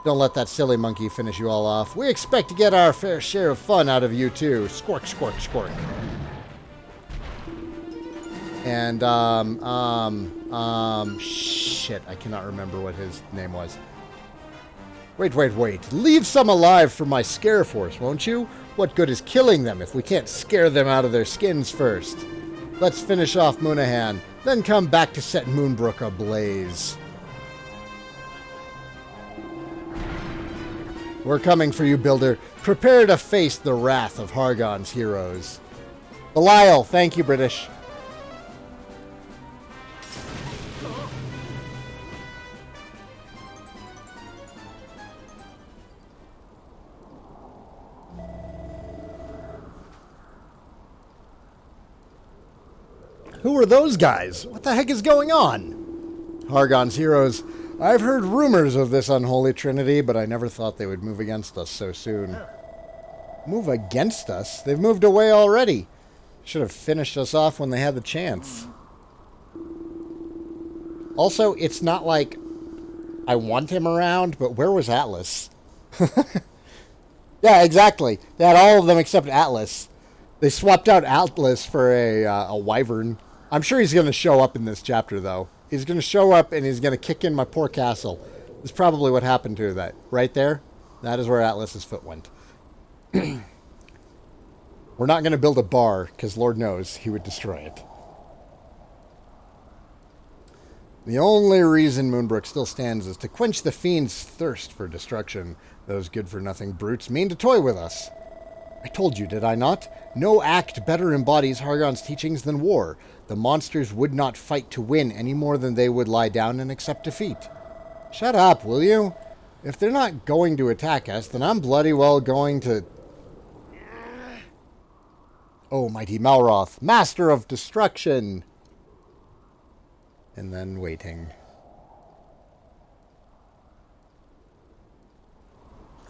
Don't let that silly monkey finish you all off. We expect to get our fair share of fun out of you, too. Squark, squark, squark. And, shit, I cannot remember what his name was. Wait. Leave some alive for my Scare Force, won't you? What good is killing them if we can't scare them out of their skins first? Let's finish off Moonahan, then come back to set Moonbrook ablaze. We're coming for you, Builder. Prepare to face the wrath of Hargon's heroes. Belial, thank you, British. Who are those guys? What the heck is going on? Hargon's heroes. I've heard rumors of this unholy trinity, but I never thought they would move against us so soon. Move against us? They've moved away already. Should have finished us off when they had the chance. Also, it's not like I want him around, but where was Atlas? Yeah, exactly. They had all of them except Atlas. They swapped out Atlas for a wyvern. I'm sure he's going to show up in this chapter, though. He's going to show up and he's going to kick in my poor castle. That's probably what happened to that. Right there, that is where Atlas's foot went. We're not going to build a bar, because Lord knows he would destroy it. The only reason Moonbrook still stands is to quench the fiend's thirst for destruction. Those good-for-nothing brutes mean to toy with us. I told you, did I not? No act better embodies Hargon's teachings than war. The monsters would not fight to win any more than they would lie down and accept defeat. Shut up, will you? If they're not going to attack us, then I'm bloody well going to... Oh, mighty Malroth, master of destruction! And then waiting.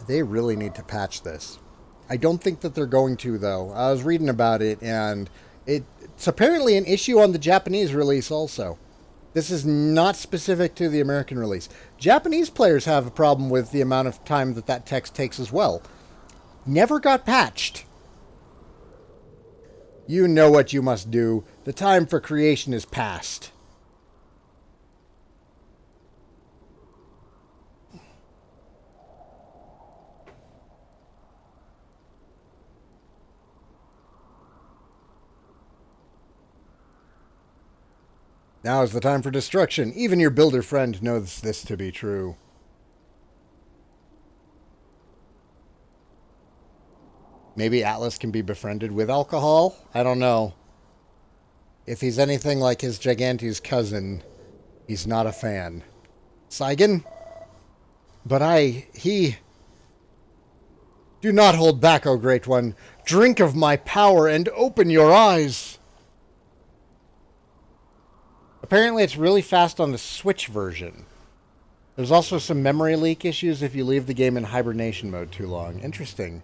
They really need to patch this. I don't think that they're going to, though. I was reading about it, and it's apparently an issue on the Japanese release also. This is not specific to the American release. Japanese players have a problem with the amount of time that text takes as well. Never got patched. You know what you must do. The time for creation is past. Now is the time for destruction. Even your builder friend knows this to be true. Maybe Atlas can be befriended with alcohol? I don't know. If he's anything like his Gigantes cousin, he's not a fan. Saigan? But he... Do not hold back, O Great One. Drink of my power and open your eyes. Apparently it's really fast on the Switch version. There's also some memory leak issues if you leave the game in hibernation mode too long. Interesting.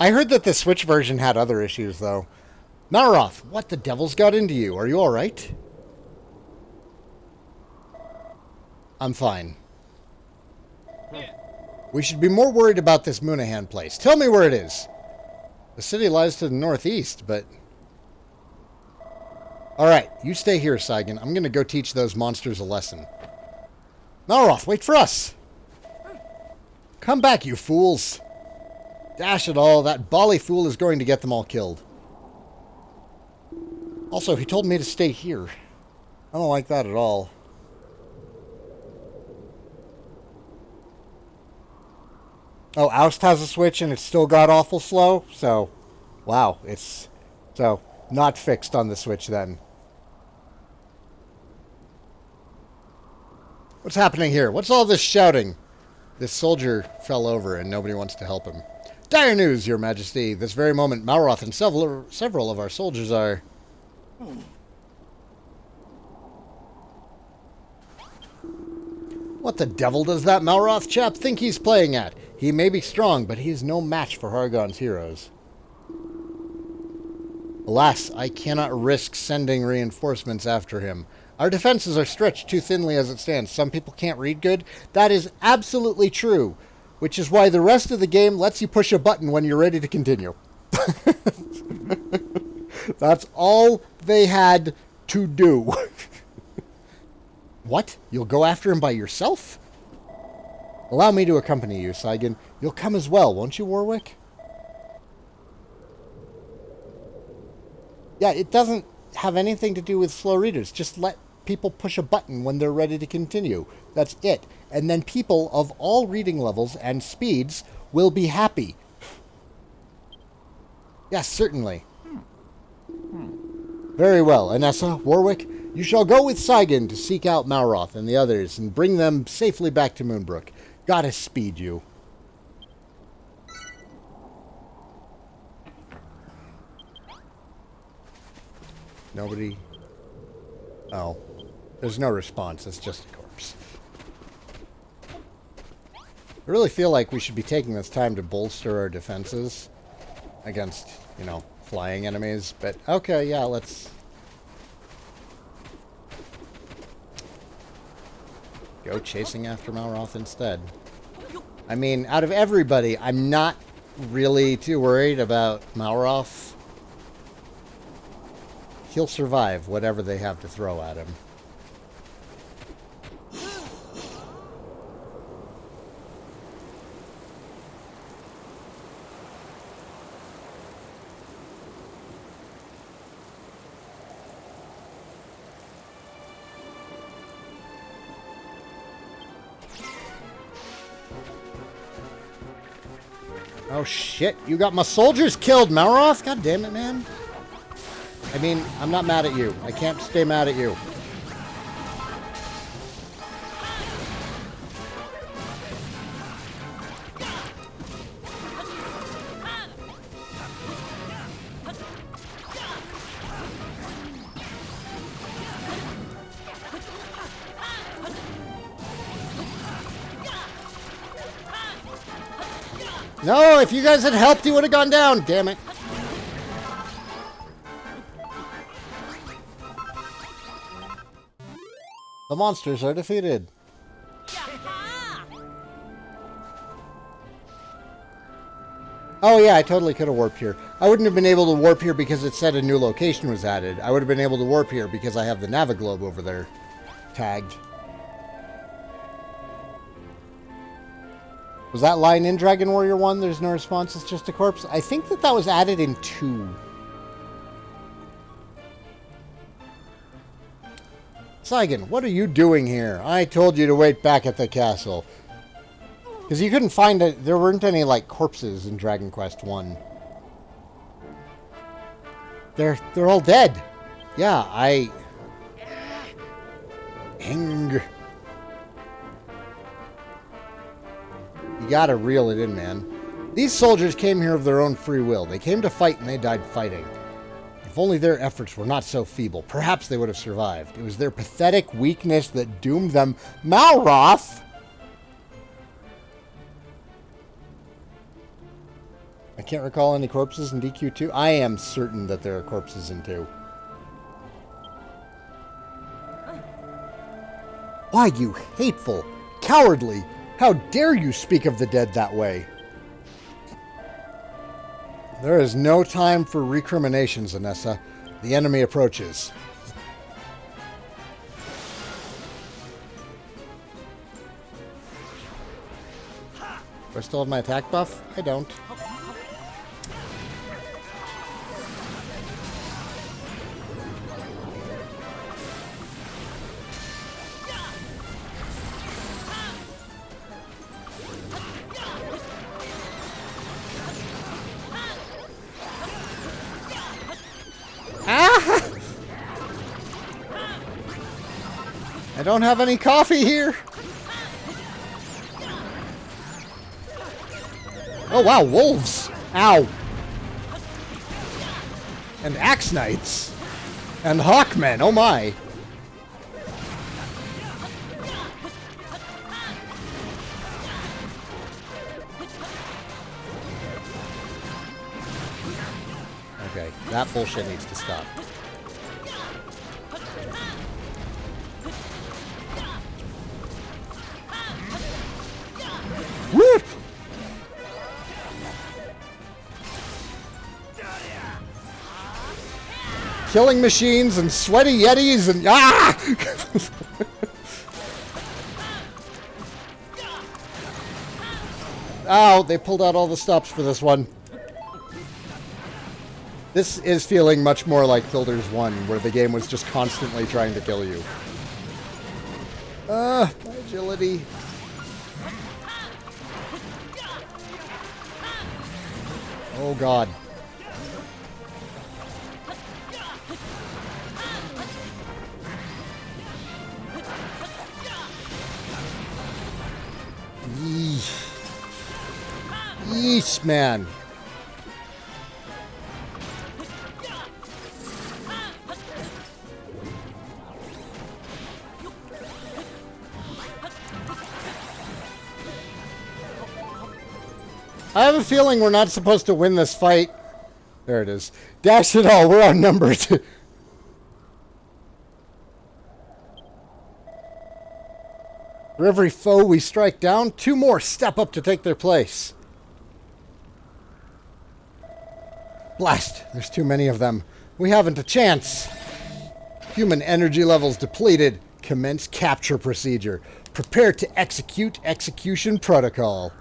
I heard that the Switch version had other issues, though. Malroth, what the devil's got into you? Are you alright? I'm fine. Yeah. We should be more worried about this Moonahan place. Tell me where it is. The city lies to the northeast, but... Alright, you stay here, Saigan. I'm gonna go teach those monsters a lesson. Malroth, wait for us! Come back, you fools! Dash it all, that Bali fool is going to get them all killed. Also, he told me to stay here. I don't like that at all. Oh, Oust has a Switch and it's still god-awful slow? So, wow, it's... So, not fixed on the Switch then. What's happening here? What's all this shouting? This soldier fell over and nobody wants to help him. Dire news, Your Majesty. This very moment, Malroth and several of our soldiers are... What the devil does that Malroth chap think he's playing at? He may be strong, but he is no match for Hargon's heroes. Alas, I cannot risk sending reinforcements after him. Our defenses are stretched too thinly as it stands. Some people can't read good. That is absolutely true, which is why the rest of the game lets you push a button when you're ready to continue. That's all they had to do. What? You'll go after him by yourself? Allow me to accompany you, Saigan. You'll come as well, won't you, Warwick? Yeah, it doesn't have anything to do with slow readers. Just let people push a button when they're ready to continue. That's it. And then people of all reading levels and speeds will be happy. Yes, certainly. Very well. Anessa, Warwick, you shall go with Saigan to seek out Malroth and the others and bring them safely back to Moonbrook. Goddess speed you. Nobody? Oh. There's no response. It's just a corpse. I really feel like we should be taking this time to bolster our defenses against, you know, flying enemies, but okay, yeah, let's go chasing after Malroth instead. I mean, out of everybody, I'm not really too worried about Malroth. He'll survive whatever they have to throw at him. Oh shit, you got my soldiers killed, Malroth! God damn it, man. I mean, I'm not mad at you. I can't stay mad at you. No, if you guys had helped, he would have gone down. Damn it. The monsters are defeated. Oh yeah, I totally could have warped here. I wouldn't have been able to warp here because it said a new location was added. I would have been able to warp here because I have the Naviglobe over there tagged. Was that line in Dragon Warrior 1? There's no response, it's just a corpse? I think that was added in 2. Saigan, what are you doing here? I told you to wait back at the castle. Because you couldn't find it. There weren't any, like, corpses in Dragon Quest 1. They're all dead. Yeah, You gotta reel it in, man. These soldiers came here of their own free will. They came to fight and they died fighting. If only their efforts were not so feeble, perhaps they would have survived. It was their pathetic weakness that doomed them. Malroth! I can't recall any corpses in DQ2. I am certain that there are corpses in 2. Why, you hateful, cowardly... How dare you speak of the dead that way? There is no time for recriminations, Anessa. The enemy approaches. Do I still have my attack buff? I don't. I don't have any coffee here. Oh wow, wolves. Ow. And axe knights. And hawkmen, oh my. Okay, that bullshit needs to stop. Whoop! Killing machines and sweaty yetis and Ow, they pulled out all the stops for this one. This is feeling much more like Builders 1, where the game was just constantly trying to kill you. My agility. Oh god. Yeesh. Yeesh, man. I have a feeling we're not supposed to win this fight. There it is. Dash it all, we're outnumbered. For every foe we strike down, 2 more step up to take their place. Blast! There's too many of them. We haven't a chance. Human energy levels depleted. Commence capture procedure. Prepare to execute execution protocol.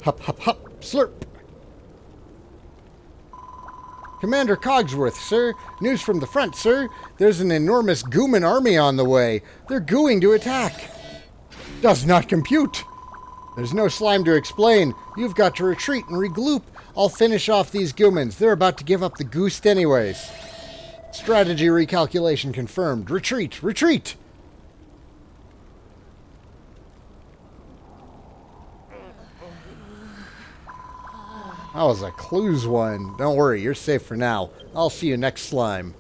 Hup, hup, hup. Slurp. Commander Cogsworth, sir. News from the front, sir. There's an enormous Gooman army on the way. They're gooing to attack. Does not compute. There's no slime to explain. You've got to retreat and regroup. I'll finish off these Goomans. They're about to give up the ghost anyways. Strategy recalculation confirmed. Retreat! Retreat! That was a clues one. Don't worry, you're safe for now. I'll see you next slime.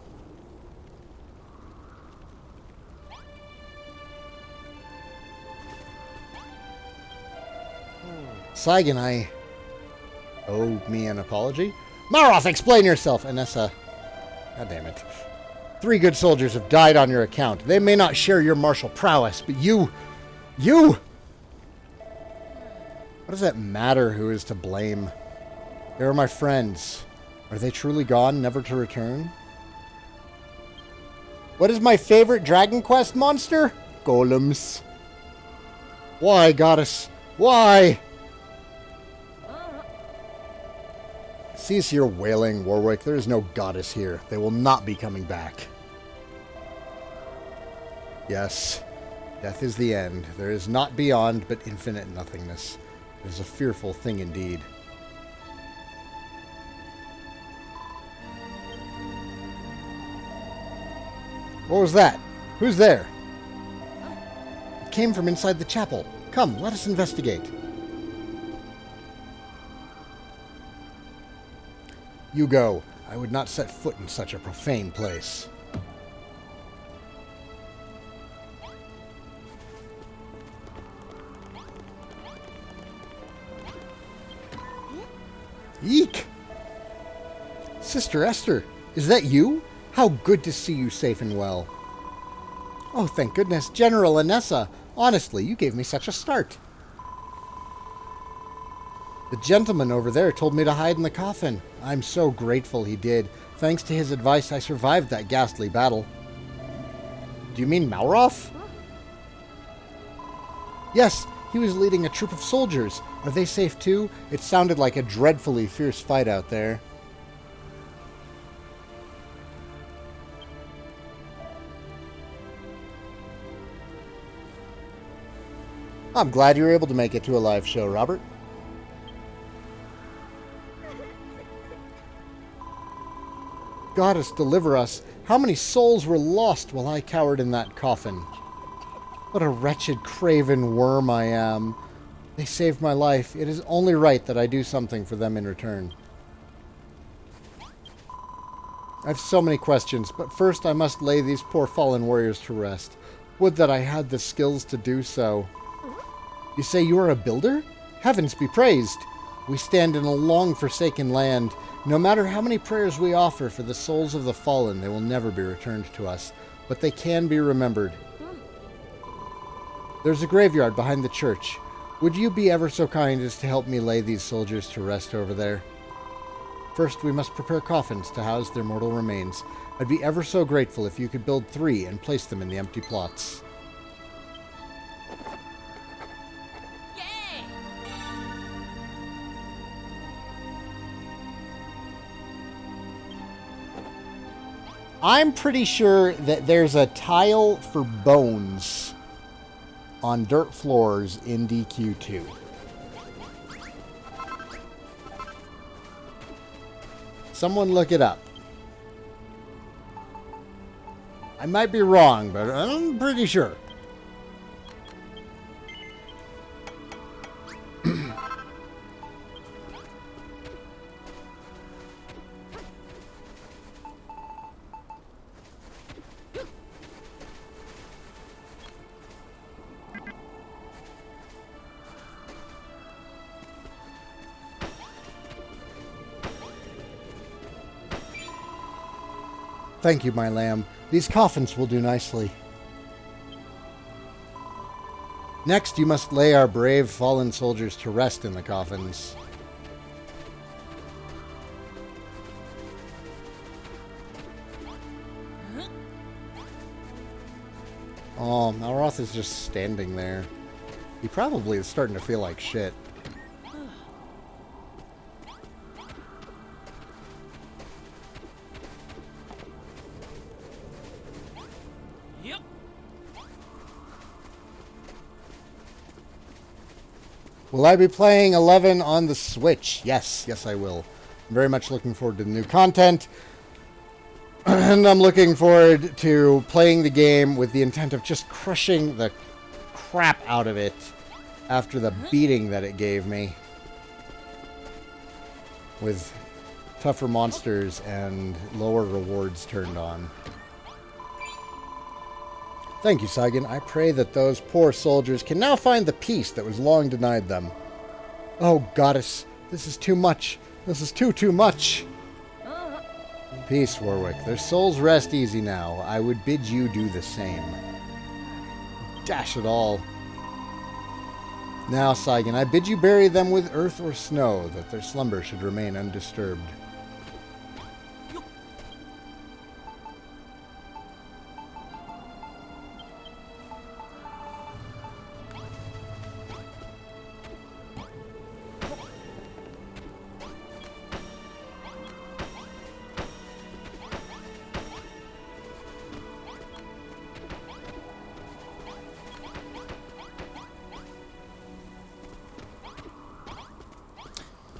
Saigan, I owe me an apology. Maroth, explain yourself! Anessa. God damn it. 3 good soldiers have died on your account. They may not share your martial prowess, but you... What does that matter who is to blame? They are my friends. Are they truly gone, never to return? What is my favorite Dragon Quest monster? Golems. Why, goddess? Why? Cease your wailing, Warwick. There is no goddess here. They will not be coming back. Yes, death is the end. There is not beyond, but infinite nothingness. It is a fearful thing indeed. What was that? Who's there? It came from inside the chapel. Come, let us investigate. You go. I would not set foot in such a profane place. Eek! Sister Esther, is that you? How good to see you safe and well. Oh, thank goodness, General Anessa. Honestly, you gave me such a start. The gentleman over there told me to hide in the coffin. I'm so grateful he did. Thanks to his advice, I survived that ghastly battle. Do you mean Malroth? Yes, he was leading a troop of soldiers. Are they safe too? It sounded like a dreadfully fierce fight out there. I'm glad you were able to make it to a live show, Robert. Goddess, deliver us. How many souls were lost while I cowered in that coffin? What a wretched, craven worm I am. They saved my life. It is only right that I do something for them in return. I have so many questions, but first I must lay these poor fallen warriors to rest. Would that I had the skills to do so. You say you are a builder? Heavens be praised! We stand in a long forsaken land. No matter how many prayers we offer for the souls of the fallen, they will never be returned to us. But they can be remembered. There's a graveyard behind the church. Would you be ever so kind as to help me lay these soldiers to rest over there? First, we must prepare coffins to house their mortal remains. I'd be ever so grateful if you could build 3 and place them in the empty plots. I'm pretty sure that there's a tile for bones on dirt floors in DQ2. Someone look it up. I might be wrong, but I'm pretty sure. Thank you, my lamb. These coffins will do nicely. Next, you must lay our brave fallen soldiers to rest in the coffins. Oh, Malroth is just standing there. He probably is starting to feel like shit. Yep. Will I be playing 11 on the Switch? Yes, yes I will. I'm very much looking forward to the new content. And I'm looking forward to playing the game with the intent of just crushing the crap out of it after the beating that it gave me. With tougher monsters and lower rewards turned on. Thank you, Saigan. I pray that those poor soldiers can now find the peace that was long denied them. Oh, goddess, this is too much. This is too much. Peace, Warwick. Their souls rest easy now. I would bid you do the same. Dash it all. Now, Saigan, I bid you bury them with earth or snow, that their slumber should remain undisturbed.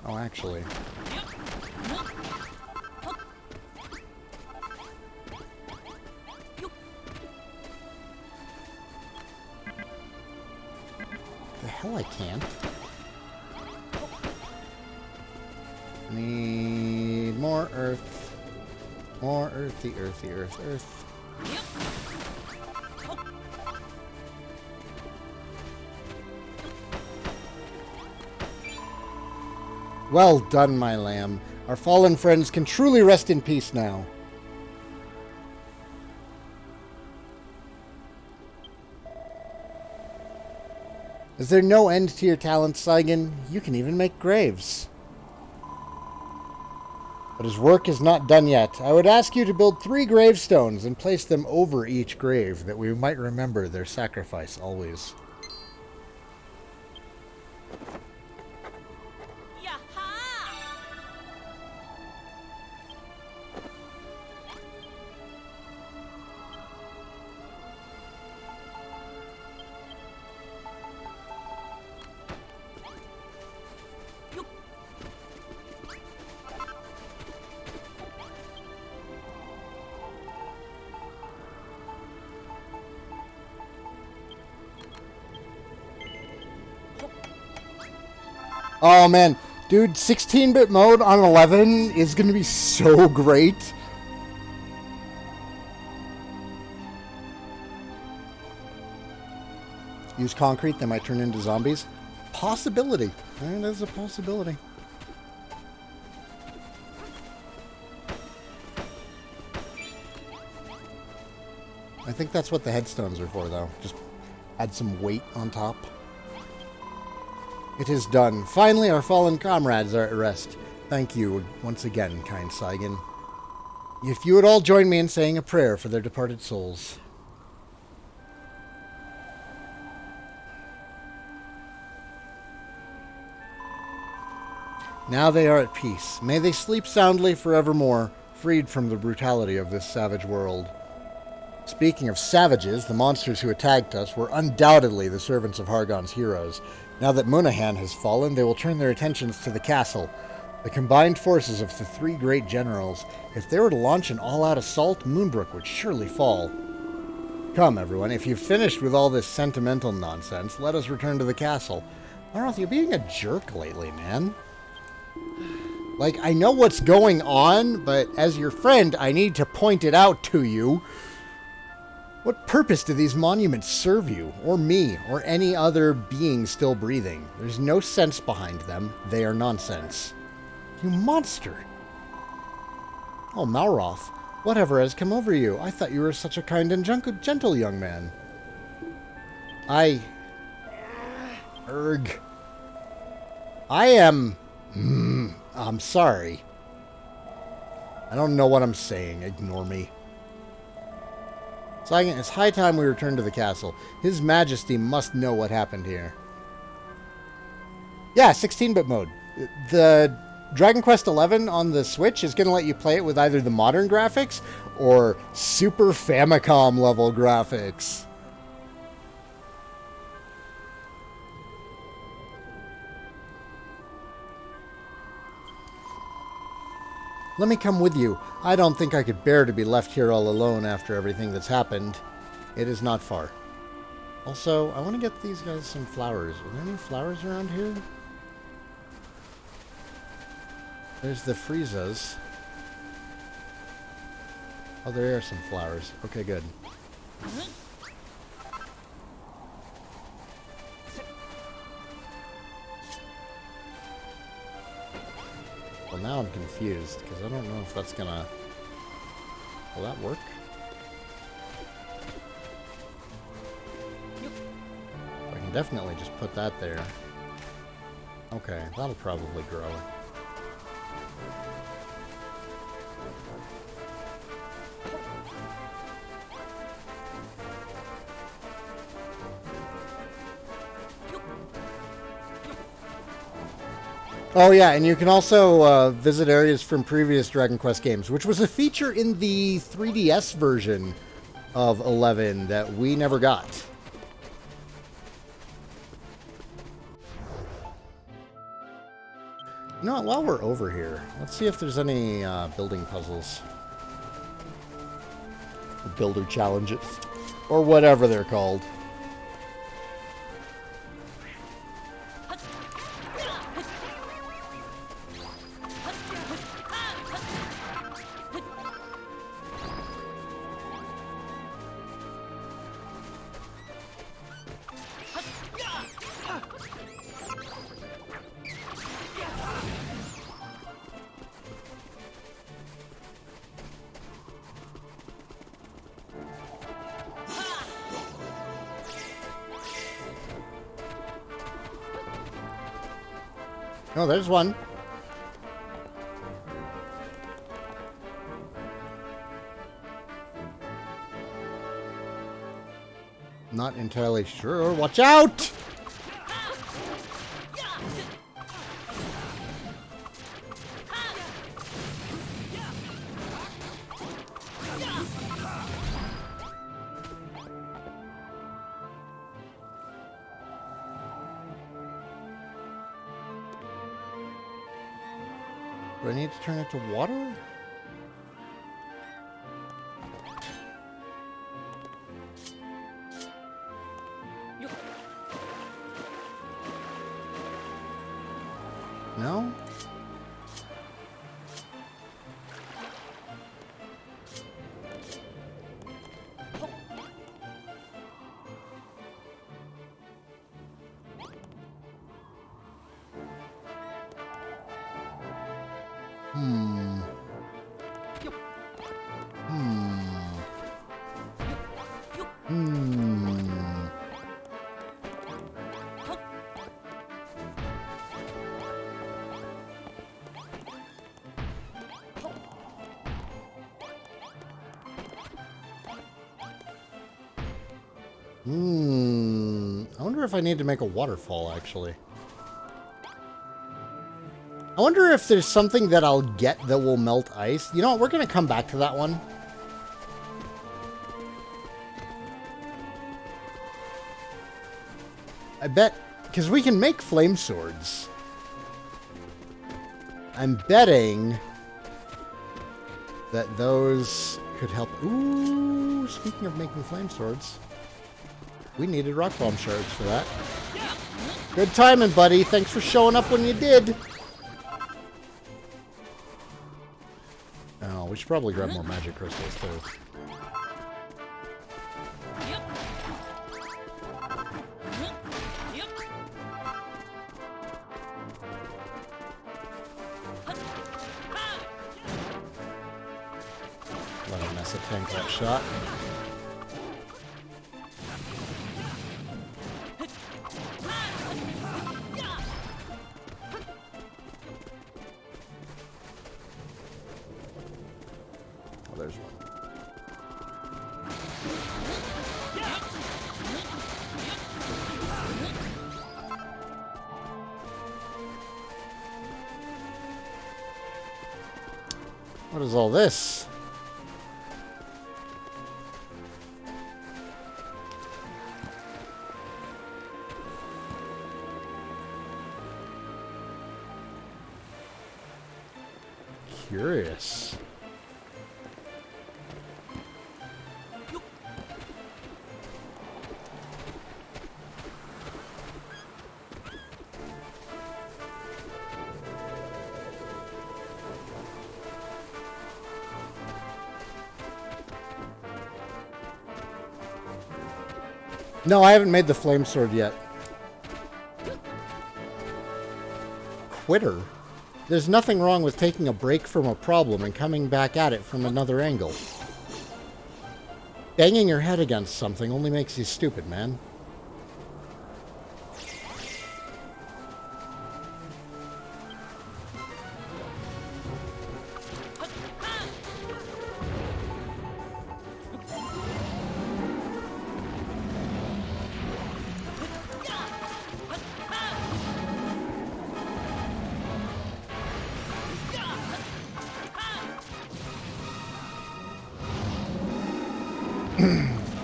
Oh, actually. The hell I can't. Need more earth. More earthy, earth. Well done, my lamb. Our fallen friends can truly rest in peace now. Is there no end to your talents, Saigan? You can even make graves. But his work is not done yet. I would ask you to build 3 gravestones and place them over each grave, that we might remember their sacrifice always. Oh man, dude, 16-bit mode on 11 is going to be so great. Use concrete, they might turn into zombies. Possibility. That is a possibility. I think that's what the headstones are for, though. Just add some weight on top. It is done. Finally, our fallen comrades are at rest. Thank you once again, kind Saigan. If you would all join me in saying a prayer for their departed souls. Now they are at peace. May they sleep soundly forevermore, freed from the brutality of this savage world. Speaking of savages, the monsters who attacked us were undoubtedly the servants of Hargon's heroes. Now that Munahan has fallen, they will turn their attentions to the castle. The combined forces of the 3 great generals. If they were to launch an all-out assault, Moonbrook would surely fall. Come, everyone, if you've finished with all this sentimental nonsense, let us return to the castle. Malroth, you're being a jerk lately, man. Like, I know what's going on, but as your friend, I need to point it out to you. What purpose do these monuments serve you, or me, or any other being still breathing? There's no sense behind them. They are nonsense. You monster! Oh, Malroth, Whatever has come over you? I thought you were such a kind and gentle young man. Erg. I am... I'm sorry. I don't know what I'm saying. Ignore me. Saigan, it's high time we return to the castle. His Majesty must know what happened here. Yeah, 16-bit mode. The Dragon Quest XI on the Switch is going to let you play it with either the modern graphics or Super Famicom level graphics. Let me come with you. I don't think I could bear to be left here all alone after everything that's happened. It is not far. Also, I want to get these guys some flowers. Are there any flowers around here? There's the Friezas. Oh, there are some flowers. Okay, good. Well, now I'm confused, because I don't know if that's gonna... Will that work? I can definitely just put that there. Okay, that'll probably grow. Oh yeah, and you can also visit areas from previous Dragon Quest games, which was a feature in the 3DS version of 11 that we never got. You know what, while we're over here, let's see if there's any building puzzles. Or builder challenges. Or whatever they're called. Oh, there's one. Not entirely sure. Watch out! Do I need to turn it to water? No? I wonder if I need to make a waterfall, actually. I wonder if there's something that I'll get that will melt ice. You know what? We're going to come back to that one. I bet... Because we can make flame swords. I'm betting that those could help... Ooh, speaking of making flame swords... We needed rock bomb shards for that. Good timing, buddy. Thanks for showing up when you did. Oh, we should probably grab more magic crystals, too. to tank that shot. Oh, there's one. What is all this? Curious. No, I haven't made the flame sword yet. Quitter? There's nothing wrong with taking a break from a problem and coming back at it from another angle. Banging your head against something only makes you stupid, man.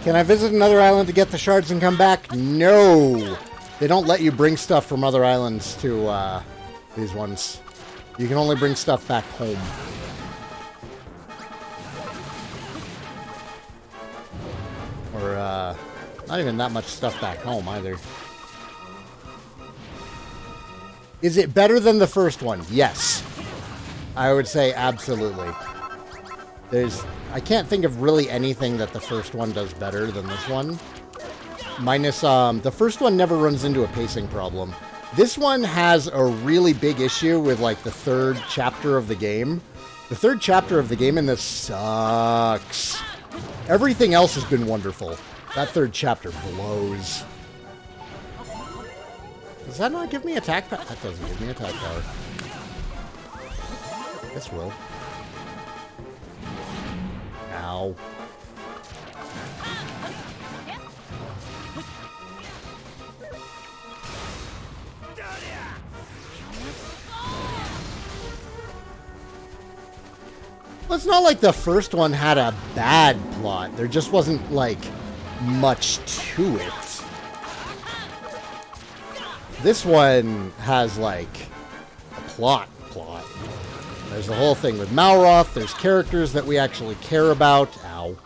Can I visit another island to get the shards and come back? No! They don't let you bring stuff from other islands to these ones. You can only bring stuff back home. Or, not even that much stuff back home either. Is it better than the first one? Yes. I would say absolutely. I can't think of really anything that the first one does better than this one. Minus, the first one never runs into a pacing problem. This one has a really big issue with, like, the third chapter of the game. The third chapter of the game in this sucks. Everything else has been wonderful. That third chapter blows. Does that not give me attack power? That doesn't give me attack power. This will. Ow. Well, it's not like the first one had a bad plot. There just wasn't, like, much to it. This one has, like, a plot. There's the whole thing with Malroth. There's characters that we actually care about. Ow.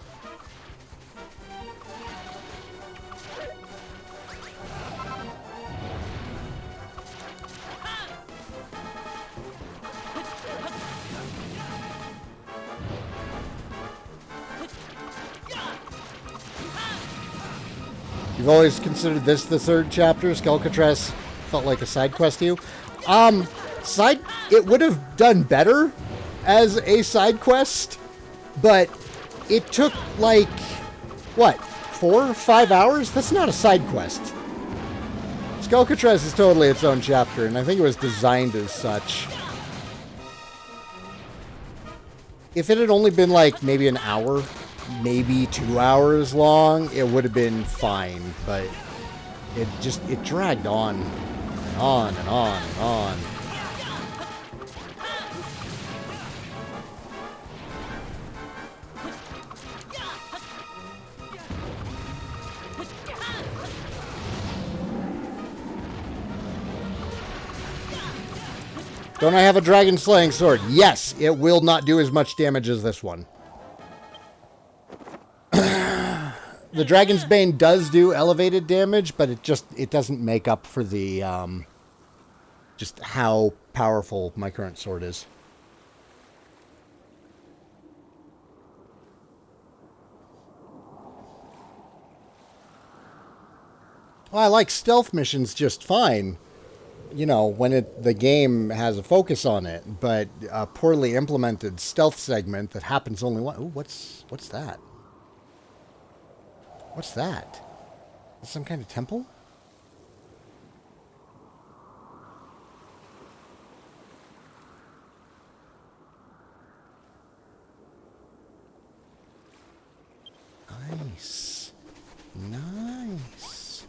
You've always considered this the third chapter? Skelkatras felt like a side quest to you? It would have done better as a side quest, but it took, like, what, 4 or 5 hours? That's not a side quest. Skelkatras is totally its own chapter, and I think it was designed as such. If it had only been, like, maybe an hour, maybe 2 hours long, it would have been fine, but it dragged on and on and on and on. Don't I have a dragon slaying sword? Yes, it will not do as much damage as this one. The Dragon's Bane does do elevated damage, but it doesn't make up for the just how powerful my current sword is. Well, I like stealth missions just fine. you know, when the game has a focus on it, but a poorly implemented stealth segment that happens only one. Ooh, what's that? What's that? Is some kind of temple? Nice. Nice.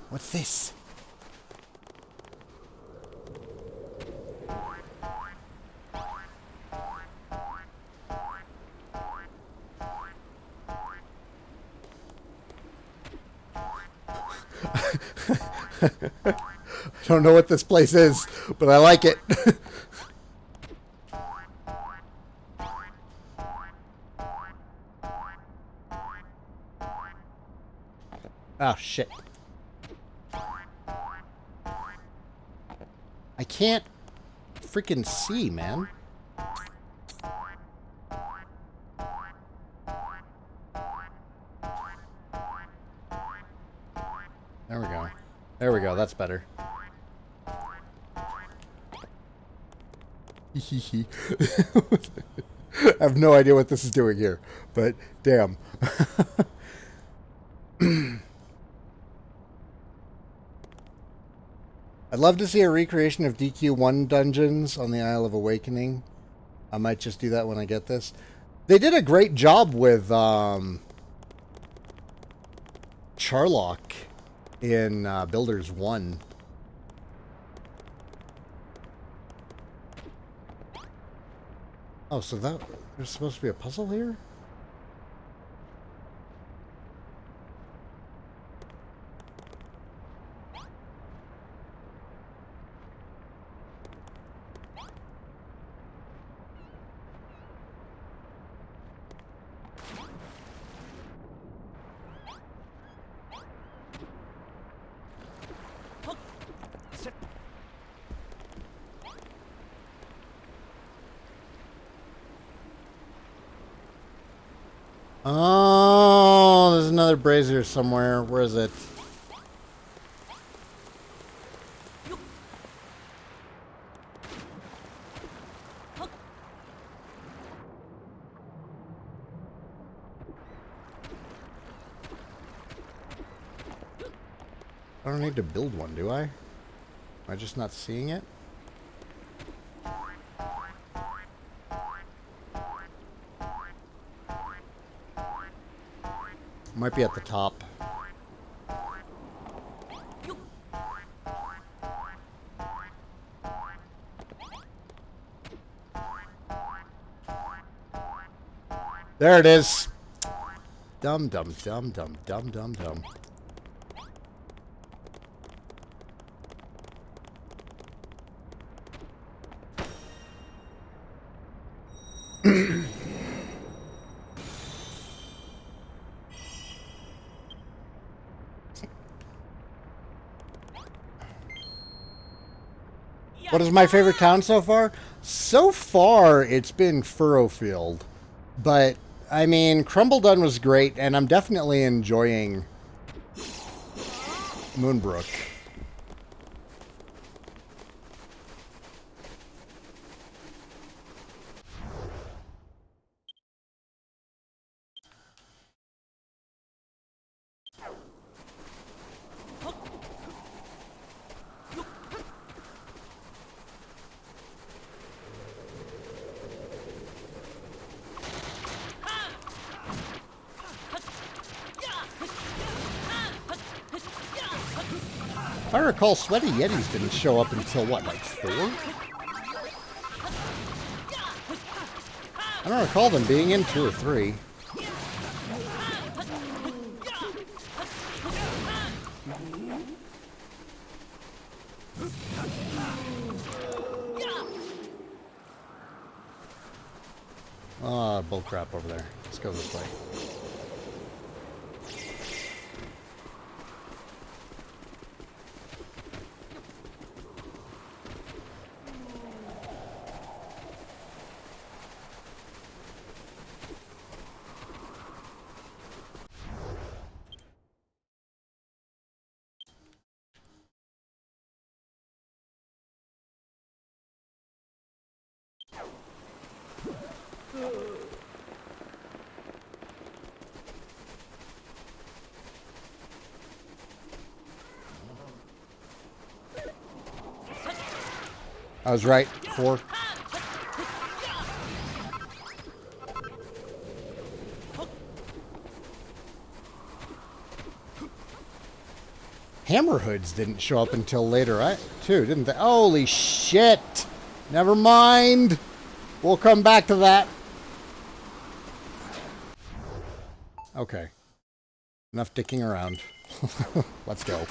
What's this? I don't know what this place is, but I like it. Oh, shit. I can't freaking see, man. There we go. There we go. That's better. I have no idea what this is doing here, but damn. I'd love to see a recreation of DQ1 dungeons on the Isle of Awakening. I might just do that when I get this. They did a great job with Charlock in Builders 1. Oh, so there's supposed to be a puzzle here? Oh, there's another brazier somewhere. Where is it? I don't need to build one, do I? Am I just not seeing it? Might be at the top. There it is. Dum dum dum dum dum dum dum. What is my favorite town so far? So far, it's been Furrowfield. But, I mean, Crumbledon was great, and I'm definitely enjoying Moonbrook. If I recall, Sweaty Yetis didn't show up until, what, like 4? I don't recall them being in 2 or 3. Ah, bullcrap over there. Let's go this way. I was right. 4. Hammerhoods didn't show up until later, too, didn't they? Holy shit! Never mind! We'll come back to that. Okay. Enough dicking around. Let's go.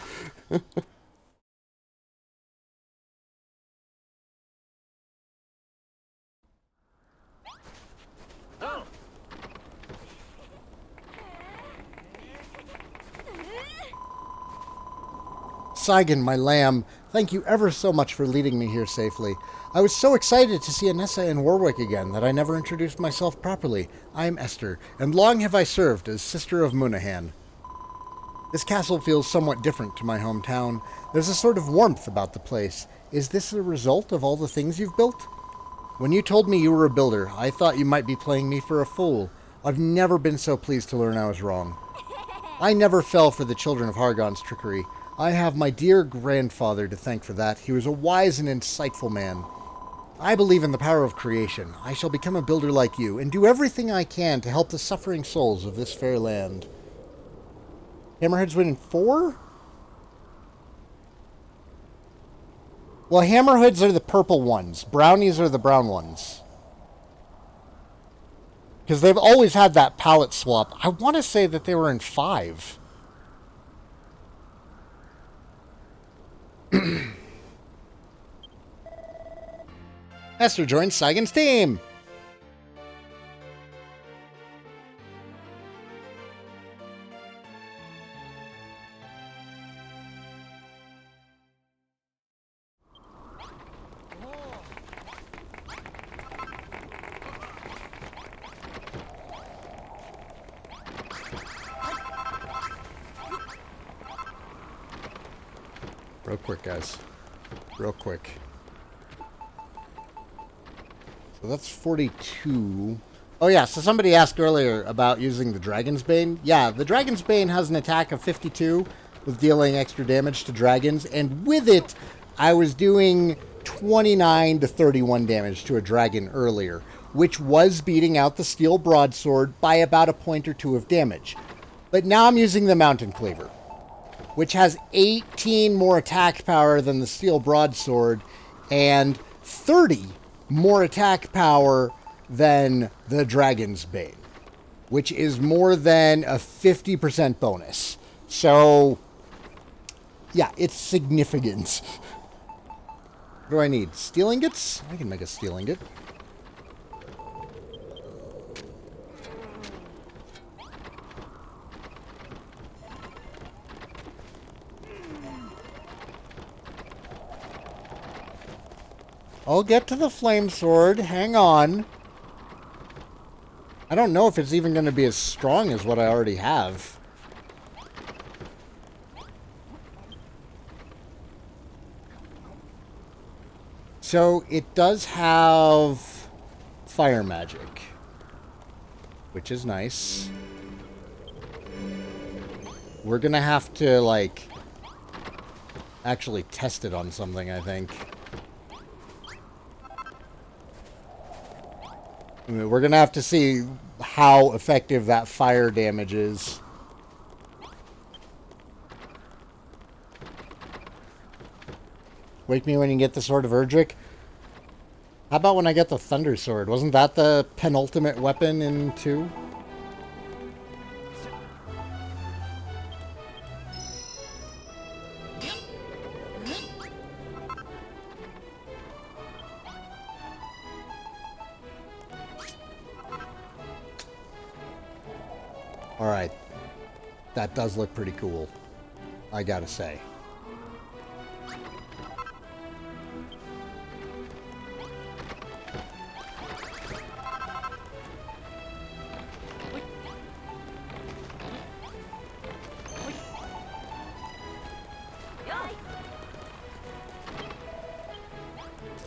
Saigan, my lamb, thank you ever so much for leading me here safely. I was so excited to see Anessa and Warwick again that I never introduced myself properly. I am Esther, and long have I served as Sister of Munahan. This castle feels somewhat different to my hometown. There's a sort of warmth about the place. Is this a result of all the things you've built? When you told me you were a builder, I thought you might be playing me for a fool. I've never been so pleased to learn I was wrong. I never fell for the children of Hargon's trickery. I have my dear grandfather to thank for that. He was a wise and insightful man. I believe in the power of creation. I shall become a builder like you, and do everything I can to help the suffering souls of this fair land. Hammerheads win in 4? Well, hammerhoods are the purple ones. Brownies are the brown ones. Because they've always had that palette swap. I want to say that they were in 5. Esther joins Saigan's team. Real quick, guys. Real quick. So that's 42. Oh yeah, so somebody asked earlier about using the Dragon's Bane. Yeah, the Dragon's Bane has an attack of 52 with dealing extra damage to dragons. And with it, I was doing 29 to 31 damage to a dragon earlier, which was beating out the Steel Broadsword by about a point or 2 of damage. But now I'm using the Mountain Cleaver, which has 18 more attack power than the Steel Broadsword and 30 more attack power than the Dragon's Bane, which is more than a 50% bonus. So, yeah, it's significant. What do I need? Steel ingots? I can make a steel ingot. I'll get to the flame sword. Hang on. I don't know if it's even going to be as strong as what I already have. So it does have fire magic, which is nice. We're going to have to, like, actually test it on something, I think. We're going to have to see how effective that fire damage is. Wake me when you get the Sword of Erdrick. How about when I get the Thunder Sword? Wasn't that the penultimate weapon in 2? Alright. That does look pretty cool, I gotta say.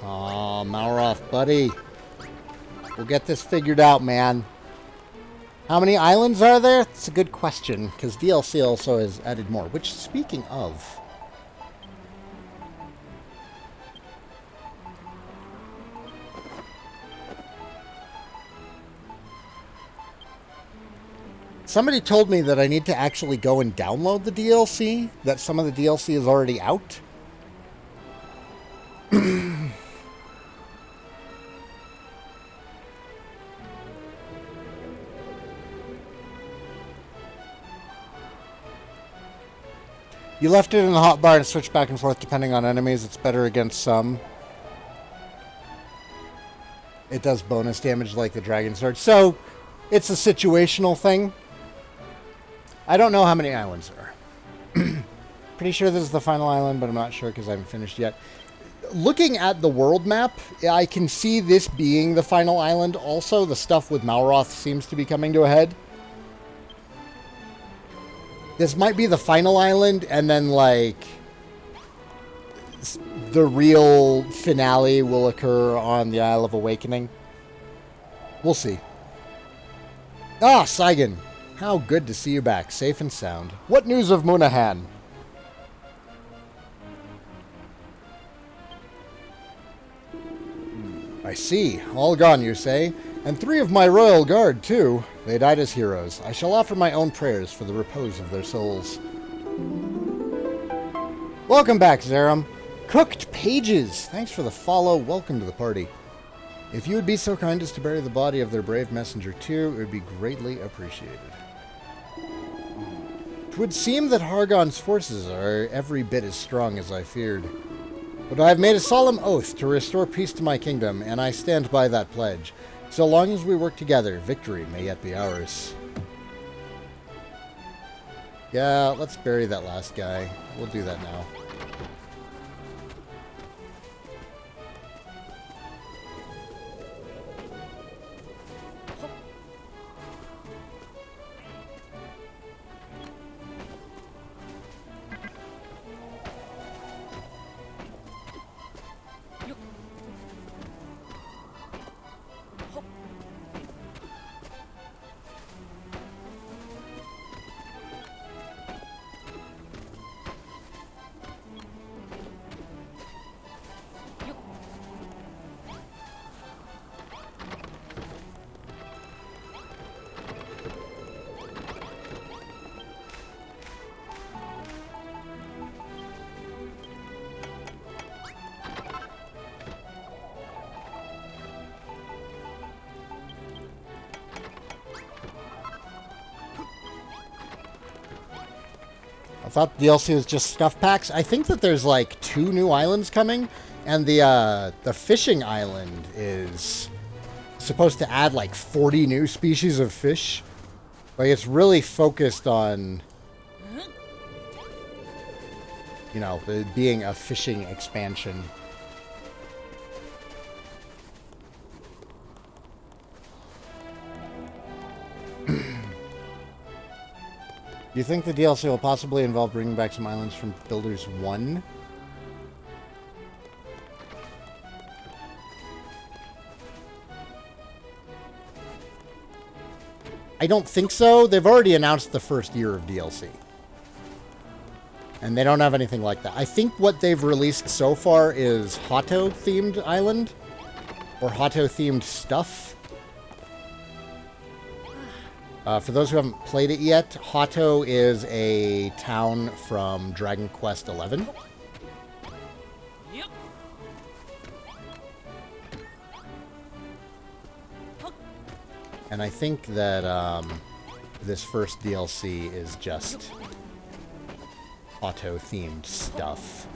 Aw, Malroth, buddy. We'll get this figured out, man. How many islands are there? It's a good question, because DLC also has added more. Which, speaking of... Somebody told me that I need to actually go and download the DLC, that some of the DLC is already out. You left it in the hotbar and switched back and forth depending on enemies. It's better against some. It does bonus damage like the Dragon Sword. So, it's a situational thing. I don't know how many islands there are. Pretty sure this is the final island, but I'm not sure because I haven't finished yet. Looking at the world map, I can see this being the final island. Also, the stuff with Malroth seems to be coming to a head. This might be the final island, and then, like, the real finale will occur on the Isle of Awakening. We'll see. Ah, Saigan. How good to see you back, safe and sound. What news of Munahan? I see. All gone, you say? And 3 of my royal guard, too. They died as heroes. I shall offer my own prayers for the repose of their souls. Welcome back, Zerum. Cooked Pages. Thanks for the follow. Welcome to the party. If you would be so kind as to bury the body of their brave messenger, too, it would be greatly appreciated. It would seem that Hargon's forces are every bit as strong as I feared. But I have made a solemn oath to restore peace to my kingdom, and I stand by that pledge. So long as we work together, victory may yet be ours. Yeah, let's bury that last guy. We'll do that now. I thought the DLC was just stuff packs. I think that there's like 2 new islands coming, and the fishing island is supposed to add like 40 new species of fish. Like, it's really focused on, you know, it being a fishing expansion. Do you think the DLC will possibly involve bringing back some islands from Builders 1? I don't think so. They've already announced the first year of DLC. And they don't have anything like that. I think what they've released so far is Hato-themed island. Or Hato-themed stuff. For those who haven't played it yet, Hato is a town from Dragon Quest XI. Yep. And I think that this first DLC is just Hato-themed stuff.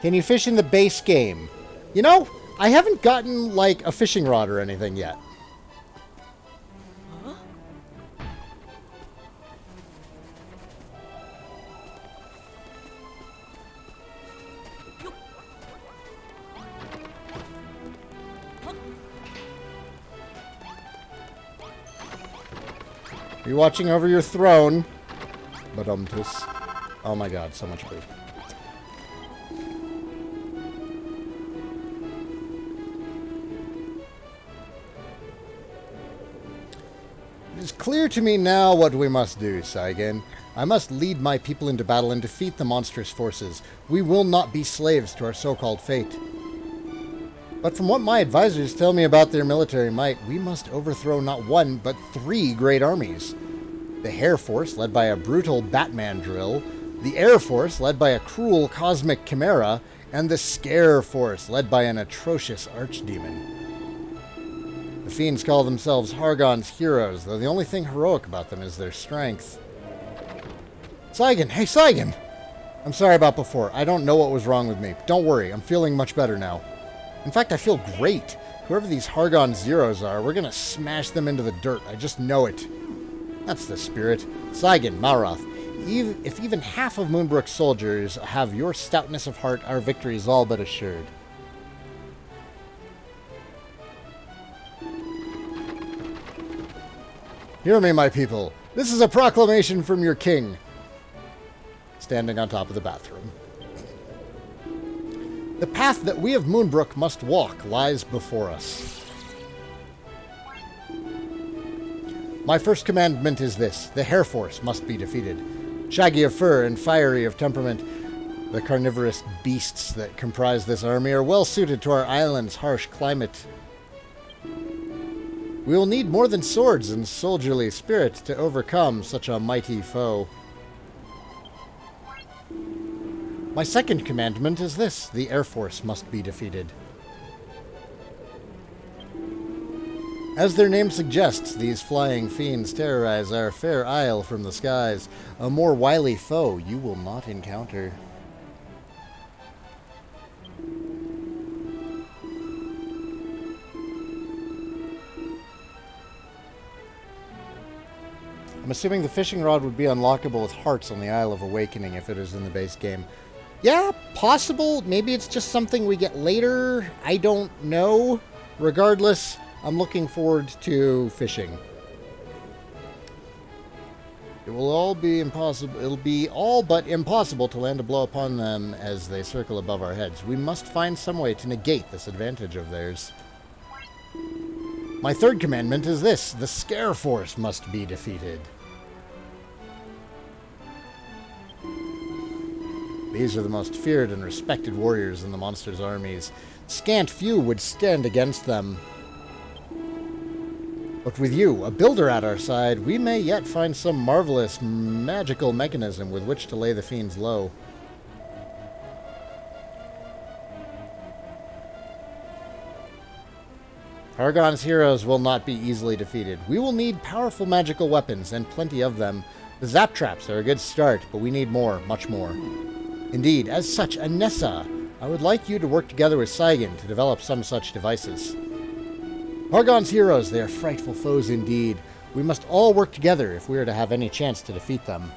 Can you fish in the base game? You know, I haven't gotten, like, a fishing rod or anything yet. Huh? Are you watching over your throne? Badumtus. Oh my god, so much food. It is clear to me now what we must do, Saigan. I must lead my people into battle and defeat the monstrous forces. We will not be slaves to our so-called fate. But from what my advisors tell me about their military might, we must overthrow not one, but 3 great armies. The Hair Force, led by a brutal Batman drill, the Air Force, led by a cruel cosmic chimera, and the Scare Force, led by an atrocious archdemon. The fiends call themselves Hargon's heroes, though the only thing heroic about them is their strength. Saigan! Hey, Saigan! I'm sorry about before. I don't know what was wrong with me. Don't worry, I'm feeling much better now. In fact, I feel great. Whoever these Hargon Zeros are, we're gonna smash them into the dirt. I just know it. That's the spirit. Saigan, Malroth, if even half of Moonbrook's soldiers have your stoutness of heart, our victory is all but assured. Hear me, my people. This is a proclamation from your king. Standing on top of the bathroom. The path that we of Moonbrook must walk lies before us. My first commandment is this. The Hair Force must be defeated. Shaggy of fur and fiery of temperament, the carnivorous beasts that comprise this army are well suited to our island's harsh climate. We will need more than swords and soldierly spirit to overcome such a mighty foe. My second commandment is this. The Air Force must be defeated. As their name suggests, these flying fiends terrorize our fair isle from the skies. A more wily foe you will not encounter. I'm assuming the fishing rod would be unlockable with hearts on the Isle of Awakening if it is in the base game. Yeah, possible. Maybe it's just something we get later. I don't know. Regardless, I'm looking forward to fishing. It will all be impossible. It'll be all but impossible to land a blow upon them as they circle above our heads. We must find some way to negate this advantage of theirs. My third commandment is this. The Scare Force must be defeated. These are the most feared and respected warriors in the monsters' armies. Scant few would stand against them. But with you, a builder at our side, we may yet find some marvelous magical mechanism with which to lay the fiends low. Hargon's heroes will not be easily defeated. We will need powerful magical weapons, and plenty of them. The zap traps are a good start, but we need more, much more. Indeed, as such, Anessa, I would like you to work together with Saigan to develop some such devices. Hargon's heroes, they are frightful foes indeed. We must all work together if we are to have any chance to defeat them.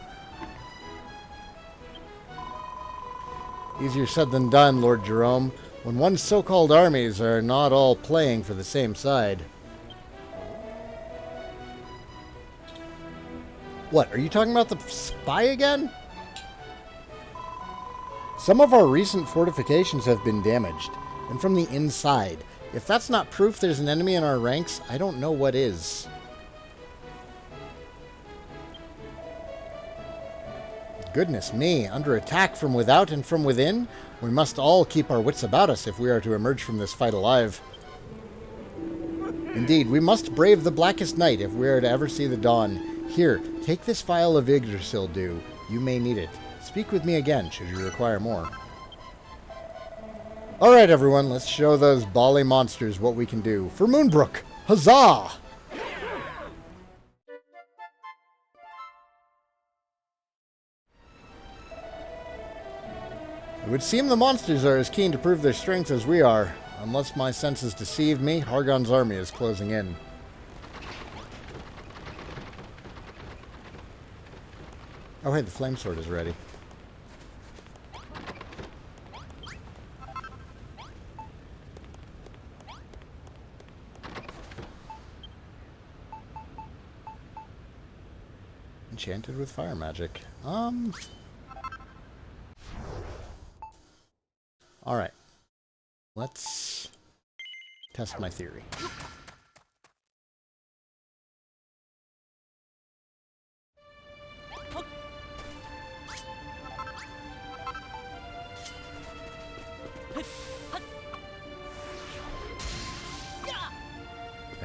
Easier said than done, Lord Jerome, when one's so-called armies are not all playing for the same side. What, are you talking about the spy again? Some of our recent fortifications have been damaged, and from the inside. If that's not proof there's an enemy in our ranks, I don't know what is. Goodness me, under attack from without and from within? We must all keep our wits about us if we are to emerge from this fight alive. Indeed, we must brave the blackest night if we are to ever see the dawn. Here, take this vial of Yggdrasil dew. You may need it. Speak with me again, should you require more. Alright everyone, let's show those bally monsters what we can do. For Moonbrook! Huzzah! It would seem the monsters are as keen to prove their strength as we are. Unless my senses deceive me, Hargon's army is closing in. Oh hey, the flame sword is ready. Enchanted with fire magic. Alright. Let's test my theory.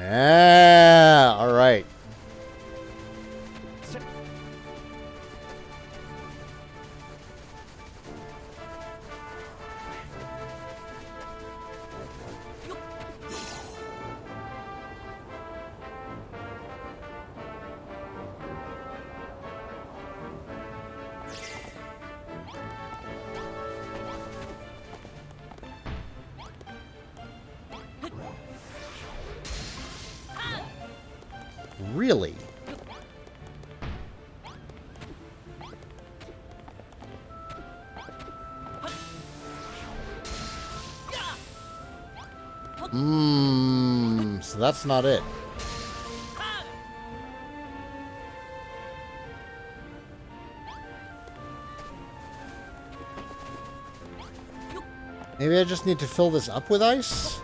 Ah, all right. Really? So that's not it. Maybe I just need to fill this up with ice?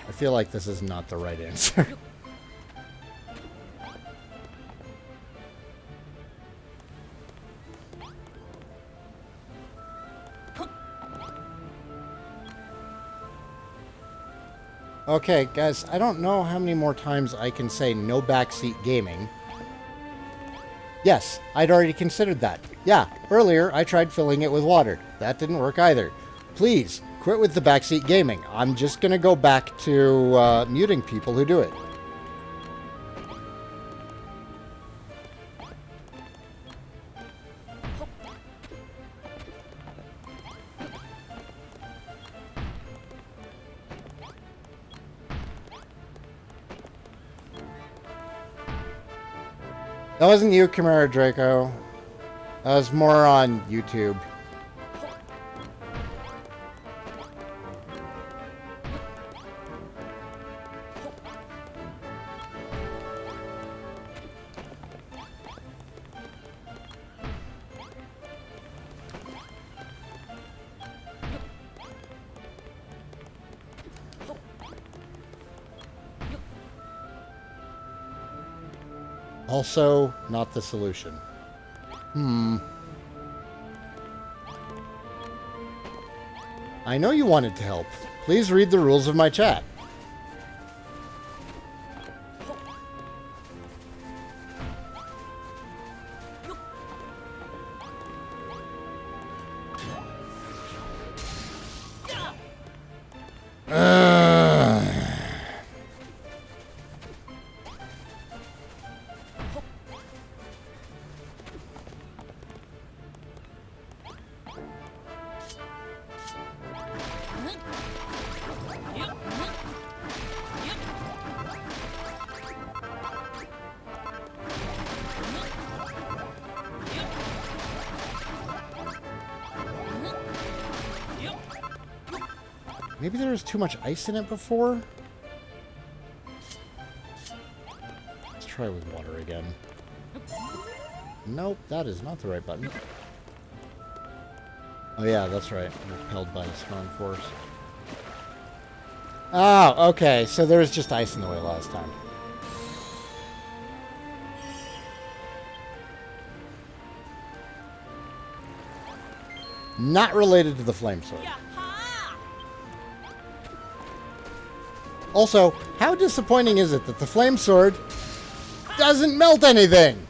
I feel like this is not the right answer. Okay, guys, I don't know how many more times I can say no backseat gaming. Yes, I'd already considered that. Yeah, earlier I tried filling it with water. That didn't work either. Please, quit with the backseat gaming. I'm just gonna go back to muting people who do it. That wasn't you, Chimera Draco. That was more on YouTube. Also, not the solution. I know you wanted to help. Please read the rules of my chat. Maybe there was too much ice in it before? Let's try with water again. Nope, that is not the right button. Oh yeah, that's right. Repelled by a strong force. Oh, okay. So there was just ice in the way last time. Not related to the flame sword. Also, how disappointing is it that the flame sword doesn't melt anything?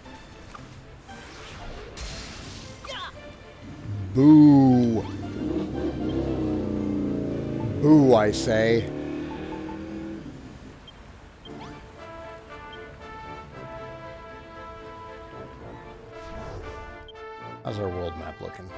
Boo. Boo, I say. How's our world map looking?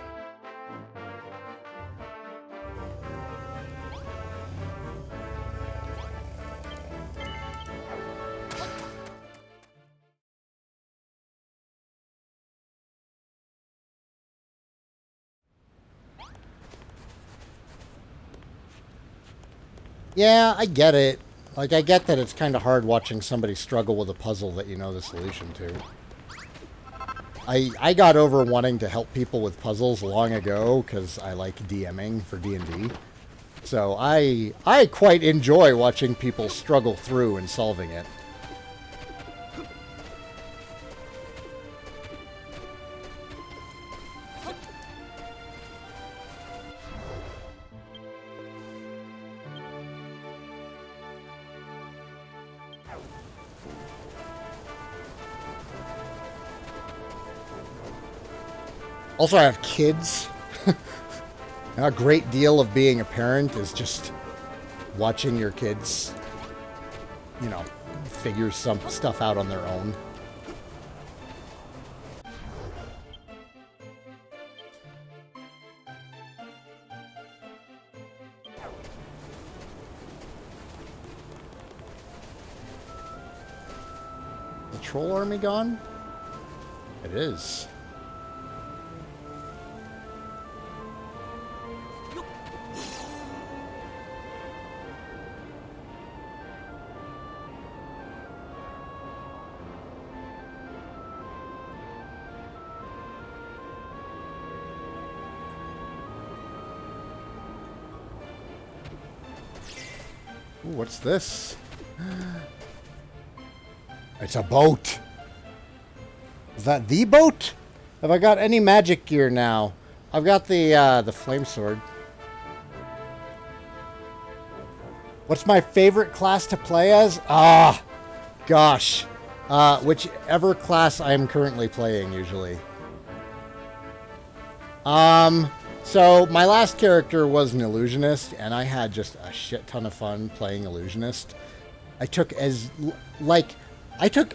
Yeah, I get it. Like, I get that it's kind of hard watching somebody struggle with a puzzle that you know the solution to. I got over wanting to help people with puzzles long ago because I like DMing for D&D. So I quite enjoy watching people struggle through and solving it. Also, I have kids. A great deal of being a parent is just watching your kids, you know, figure some stuff out on their own. The troll army gone? It is. Ooh, what's this? It's a boat. Is that the boat? Have I got any magic gear now? I've got the flame sword. What's my favorite class to play as? Ah, gosh. Whichever class I'm currently playing, usually. So my last character was an illusionist, and I had just a shit ton of fun playing illusionist. I took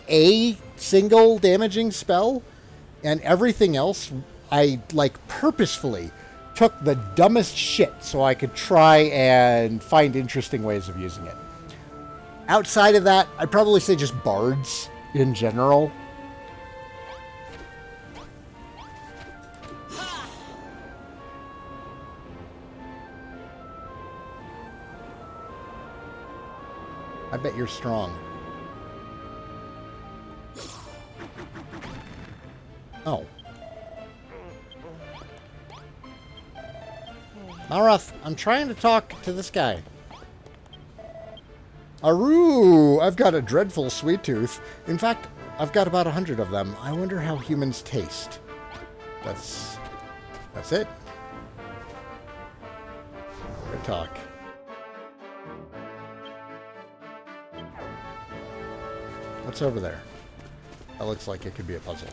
a single damaging spell, and everything else I purposefully took the dumbest shit so I could try and find interesting ways of using it. Outside of that, I'd probably say just bards in general. I bet you're strong. Oh. Malroth, I'm trying to talk to this guy. Aroo! I've got a dreadful sweet tooth. In fact, I've got about 100 of them. I wonder how humans taste. That's it. Good talk. What's over there? That looks like it could be a puzzle.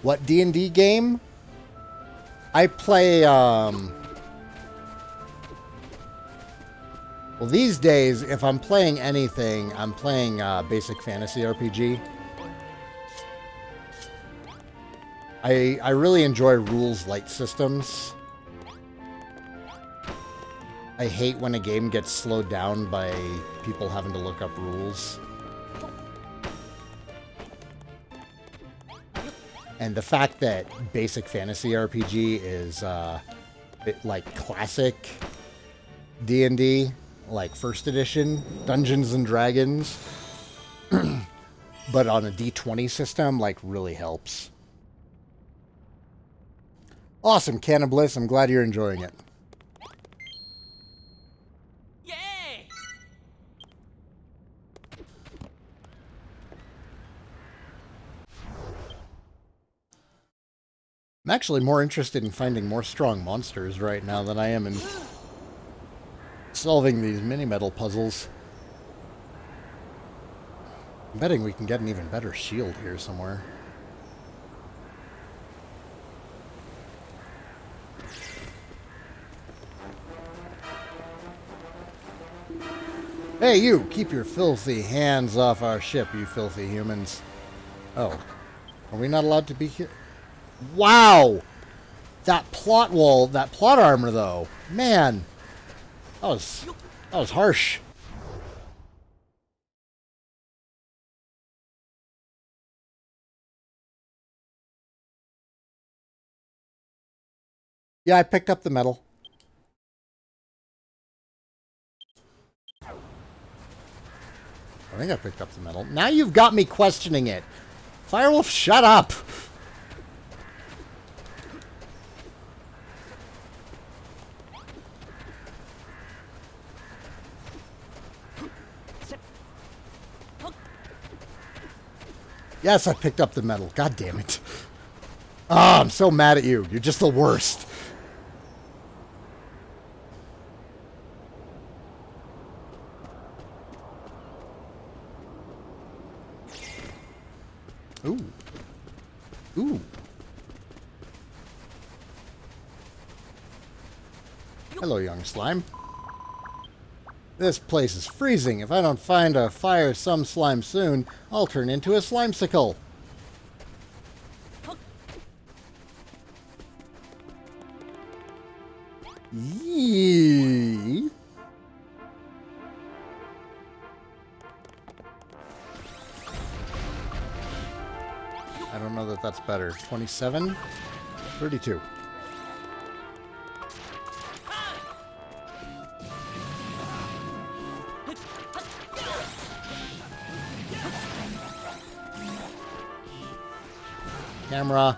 What D&D game? I play, well, these days, if I'm playing anything, I'm playing basic fantasy RPG. I really enjoy rules light systems. I hate when a game gets slowed down by people having to look up rules. And the fact that basic fantasy RPG is like classic D&D, like first edition, Dungeons and Dragons, but on a D20 system, like really helps. Awesome, Cannibliss. I'm glad you're enjoying it. I'm actually more interested in finding more strong monsters right now than I am in solving these mini-metal puzzles. I'm betting we can get an even better shield here somewhere. Hey, you! Keep your filthy hands off our ship, you filthy humans. Oh. Are we not allowed to be here? Wow! That plot wall, that plot armor, though. Man. That was harsh. Yeah, I picked up the metal. I think I picked up the metal. Now you've got me questioning it. Firewolf, shut up! Yes, I picked up the metal. God damn it. Ah, I'm so mad at you. You're just the worst. Ooh. Ooh. Hello, young slime. This place is freezing. If I don't find a fire some slime soon, I'll turn into a slimesicle. Yee. I don't know that that's better. 27? 32. Camera.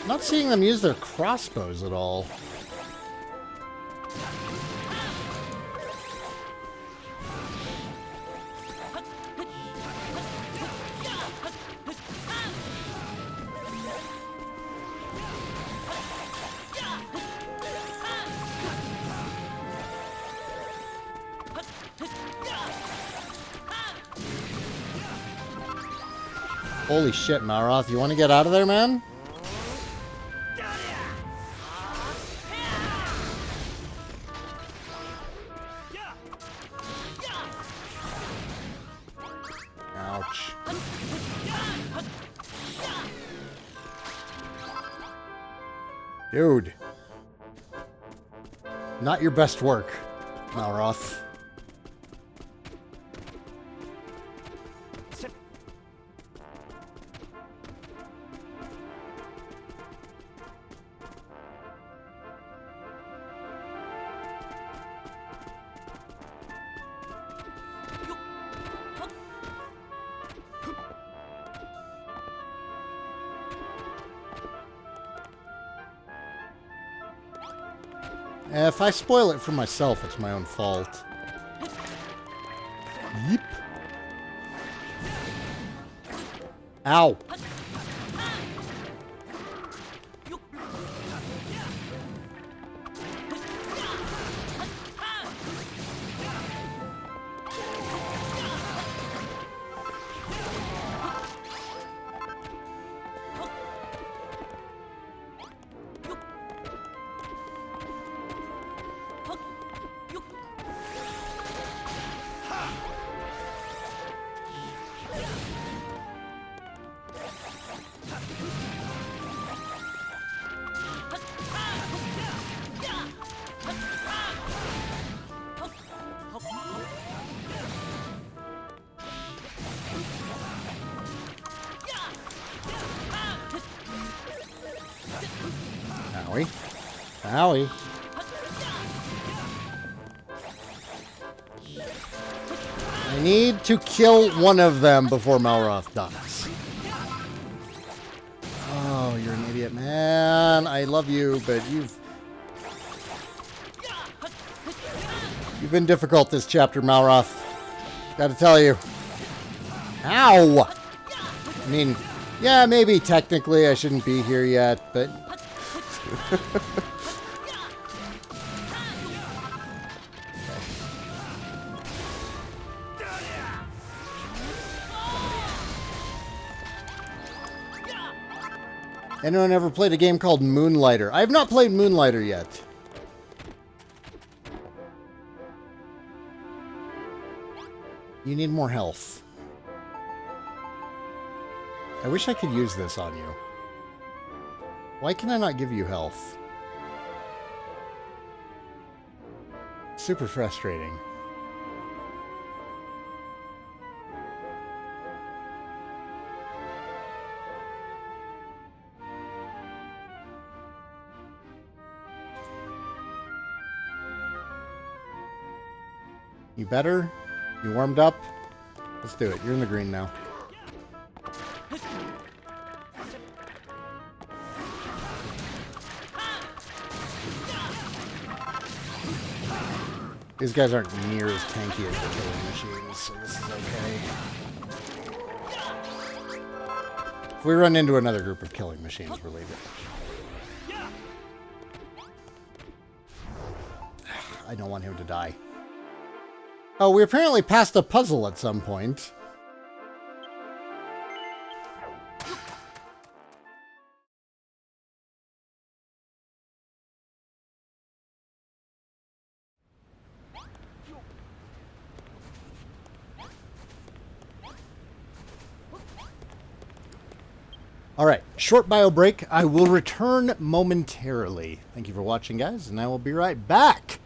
Not seeing them use their crossbows at all. Holy shit, Malroth. You want to get out of there, man? Ouch. Dude. Not your best work, Malroth. If I spoil it for myself, it's my own fault. Yeep. Ow. Owie. Owie. I need to kill one of them before Malroth dies. Oh, you're an idiot, man. I love you, but you've been difficult this chapter, Malroth. Gotta tell you. Ow! I mean, yeah, maybe technically I shouldn't be here yet, but... Anyone ever played a game called Moonlighter? I have not played Moonlighter yet. You need more health. I wish I could use this on you. Why can I not give you health? super frustrating. You better? You warmed up? Let's do it. You're in the green now. These guys aren't near as tanky as the killing machines, so this is okay. If we run into another group of killing machines, we'll leave it. I don't want him to die. Oh, we apparently passed a puzzle at some point. Alright, short bio break. I will return momentarily. Thank you for watching, guys, and I will be right back.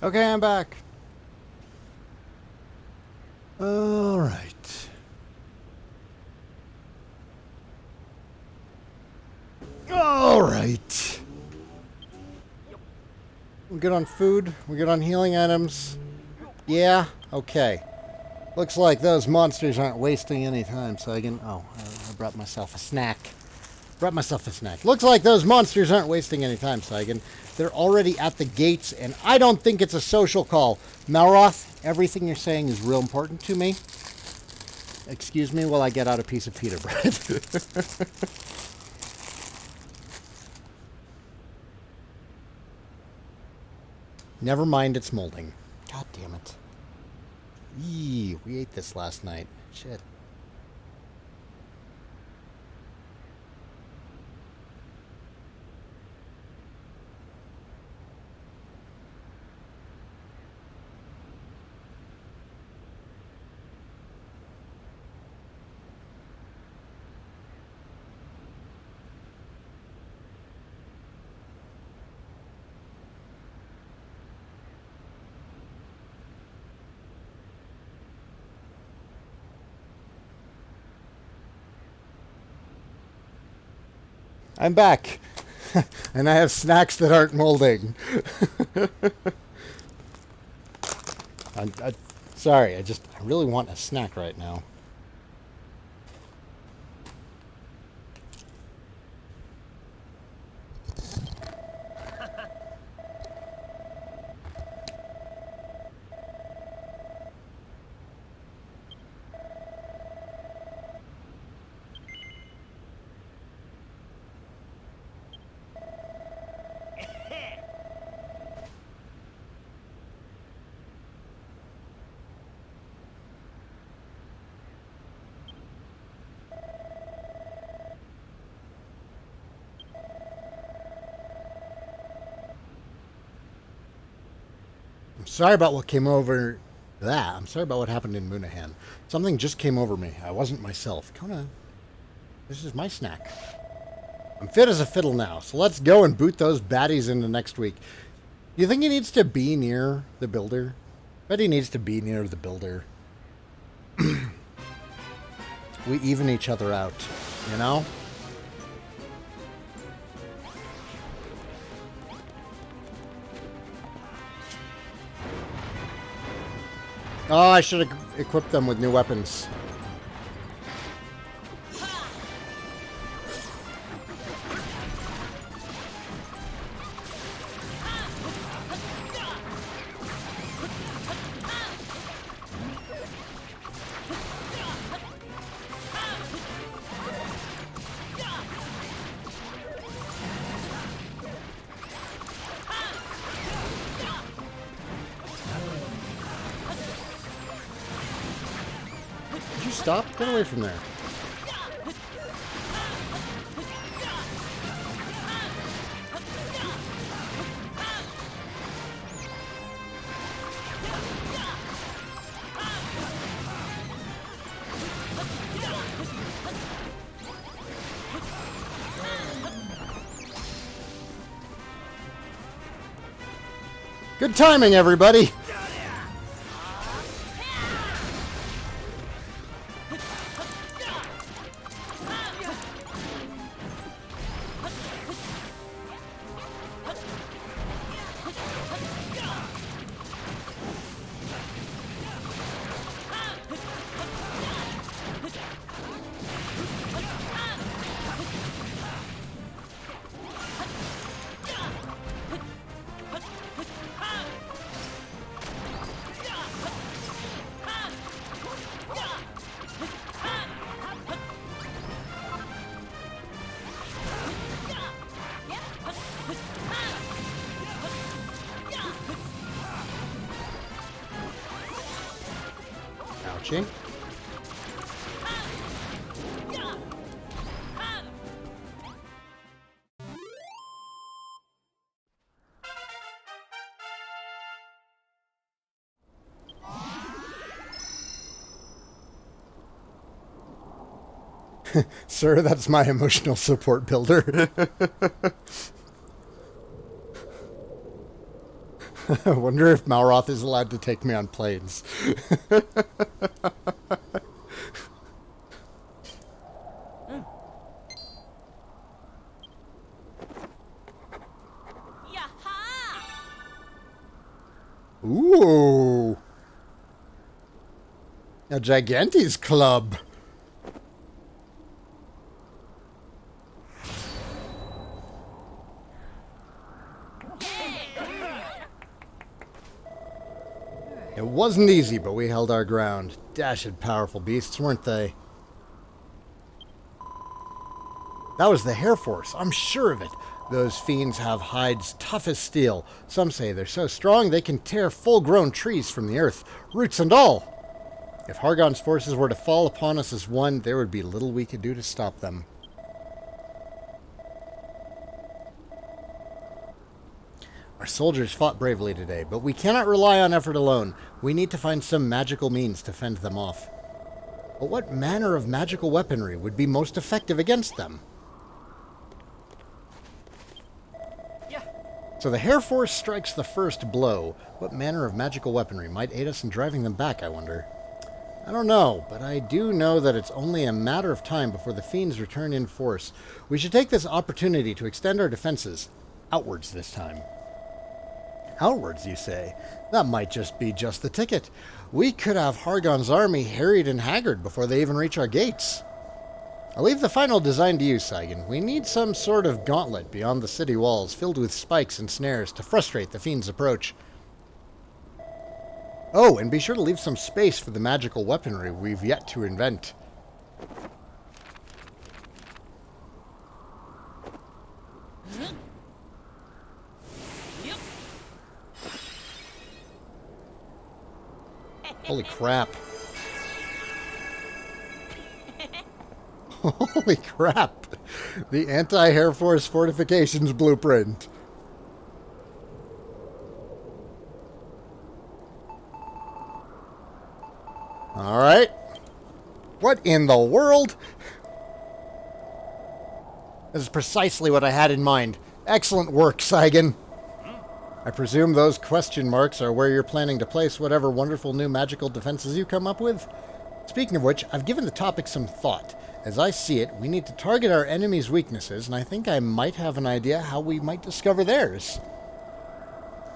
Okay, I'm back. All right. All right. We good on food? We good on healing items? Yeah? Okay. Looks like those monsters aren't wasting any time, Saigan. Oh, I brought myself a snack. Looks like those monsters aren't wasting any time, Saigan. They're already at the gates, and I don't think it's a social call. Malroth, everything you're saying is real important to me. Excuse me while I get out a piece of pita bread. Never mind, it's molding. God damn it. Eee, we ate this last night. Shit. I'm back. And I have snacks that aren't molding. Sorry, I really want a snack right now. I'm sorry about what came over that. I'm sorry about what happened in Moonahan. Something just came over me. I wasn't myself. Kona, this is my snack. I'm fit as a fiddle now, so let's go and boot those baddies into next week. Do you think he needs to be near the builder? I bet he needs to be near the builder. We even each other out, you know? Oh, I should have equipped them with new weapons. Stop. Get away from there. Good timing, everybody. Ouchie. Sir, that's my emotional support builder. I wonder if Malroth is allowed to take me on planes. Ooh. A Gigantes club. It wasn't easy, but we held our ground. Dashed powerful beasts, weren't they? That was the Hair Force, I'm sure of it. Those fiends have hides tough as steel. Some say they're so strong they can tear full-grown trees from the earth, roots and all. If Hargon's forces were to fall upon us as one, there would be little we could do to stop them. Our soldiers fought bravely today, but we cannot rely on effort alone. We need to find some magical means to fend them off. But what manner of magical weaponry would be most effective against them? Yeah. So the Hair Force strikes the first blow. What manner of magical weaponry might aid us in driving them back, I wonder? I don't know, but I do know that it's only a matter of time before the fiends return in force. We should take this opportunity to extend our defenses. Outwards this time. Outwards, you say? That might just be the ticket. We could have Hargon's army harried and haggard before they even reach our gates. I'll leave the final design to you, Saigan. We need some sort of gauntlet beyond the city walls, filled with spikes and snares to frustrate the fiend's approach. Oh, and be sure to leave some space for the magical weaponry we've yet to invent. Holy crap. Holy crap. The Anti-Hair Force Fortifications Blueprint. Alright. What in the world? This is precisely what I had in mind. Excellent work, Saigan. I presume those question marks are where you're planning to place whatever wonderful new magical defenses you come up with? Speaking of which, I've given the topic some thought. As I see it, we need to target our enemy's weaknesses, and I think I might have an idea how we might discover theirs.